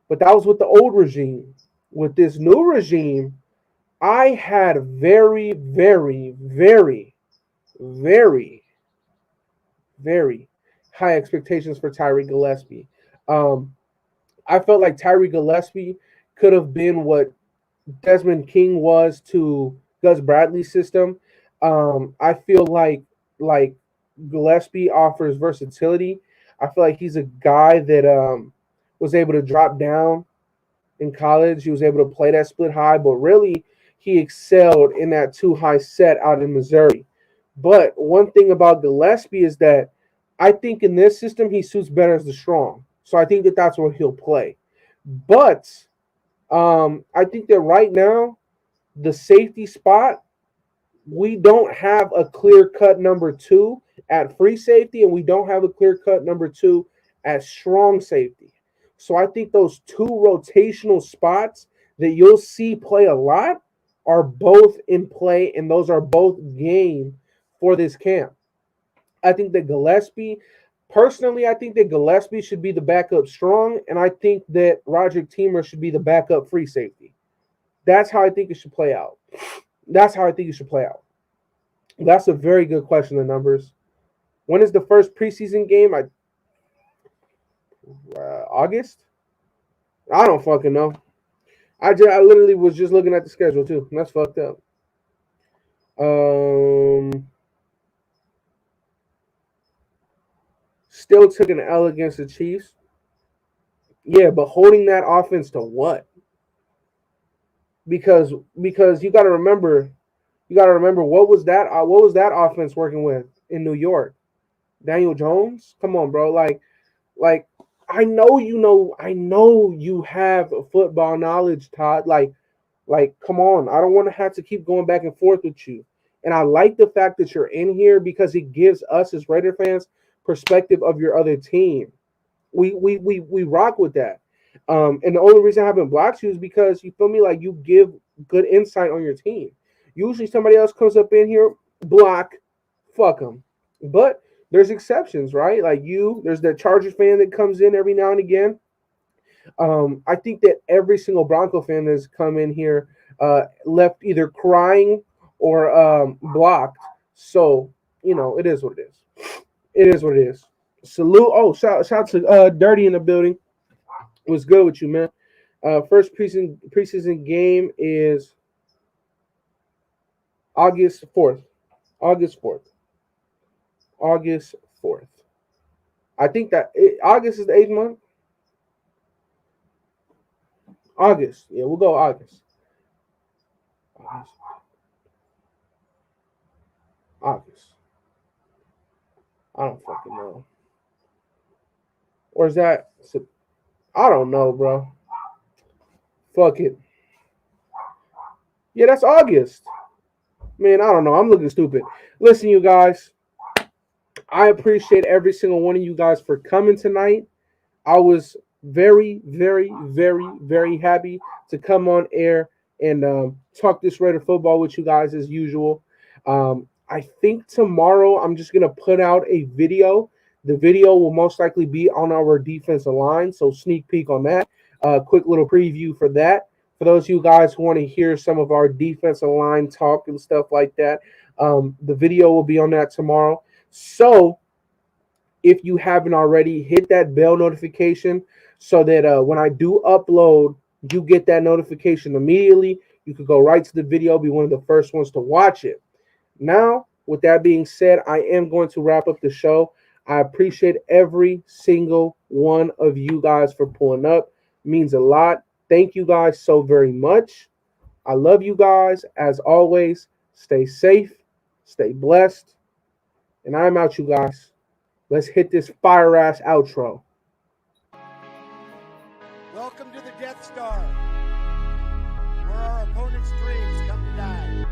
Speaker 2: But that was with the old regime. With this new regime, I had very, very, very, very, very high expectations for Tyree Gillespie. I felt like Tyree Gillespie could have been what Desmond King was to Gus Bradley's system. I feel like Gillespie offers versatility. I feel like he's a guy that was able to drop down in college. He was able to play that split high, but really he excelled in that two high set out in Missouri. But one thing about Gillespie is that I think in this system he suits better as the strong. So I think that that's where he'll play. But I think that right now the safety spot, we don't have a clear-cut number 2 at free safety, and we don't have a clear-cut number 2 at strong safety. So I think those two rotational spots that you'll see play a lot are both in play, and those are both game for this camp. I think that Gillespie should be the backup strong, and I think that Roderick Teamer should be the backup free safety. That's how I think it should play out. That's a very good question, the numbers. When is the first preseason game? August? I don't fucking know. I literally was just looking at the schedule too. That's fucked up. Still took an L against the Chiefs. Yeah, but holding that offense to what? Because you got to remember what was that offense working with in New York? Daniel Jones? Come on, bro. Like I know you have football knowledge, Todd. Like come on. I don't want to have to keep going back and forth with you. And I like the fact that you're in here because it gives us as Raider fans perspective of your other team. We rock with that. And the only reason I haven't blocked you is because you feel me, like you give good insight on your team. Usually somebody else comes up in here, block, fuck them. But there's exceptions, right? Like there's the Chargers fan that comes in every now and again. I think that every single Bronco fan that's come in here left either crying or blocked. So, it is what it is. It is what it is. Salute. Oh, shout to Dirty in the building. What's good with you, man? First preseason game is August 4th. August 4th. I think that August is the 8th month. August. Yeah, we'll go August. August. I don't fucking know. Or is that... I don't know, bro. Fuck it. Yeah, that's August. Man, I don't know. I'm looking stupid. Listen, you guys. I appreciate every single one of you guys for coming tonight. I was very, very, very, very happy to come on air and talk this Raider football with you guys as usual. I think tomorrow I'm just gonna put out a video. The video will most likely be on our defensive line, so sneak peek on that. Quick little preview for that. For those of you guys who want to hear some of our defensive line talk and stuff like that, the video will be on that tomorrow. So if you haven't already, hit that bell notification so that when I do upload, you get that notification immediately. You could go right to the video, be one of the first ones to watch it. Now, with that being said, I am going to wrap up the show. I appreciate every single one of you guys for pulling up. It means a lot. Thank you guys so very much. I love you guys. As always, stay safe, stay blessed, and I'm out, you guys. Let's hit this fire ass outro.
Speaker 3: Welcome to the Death Star, where our opponent's dreams come to die.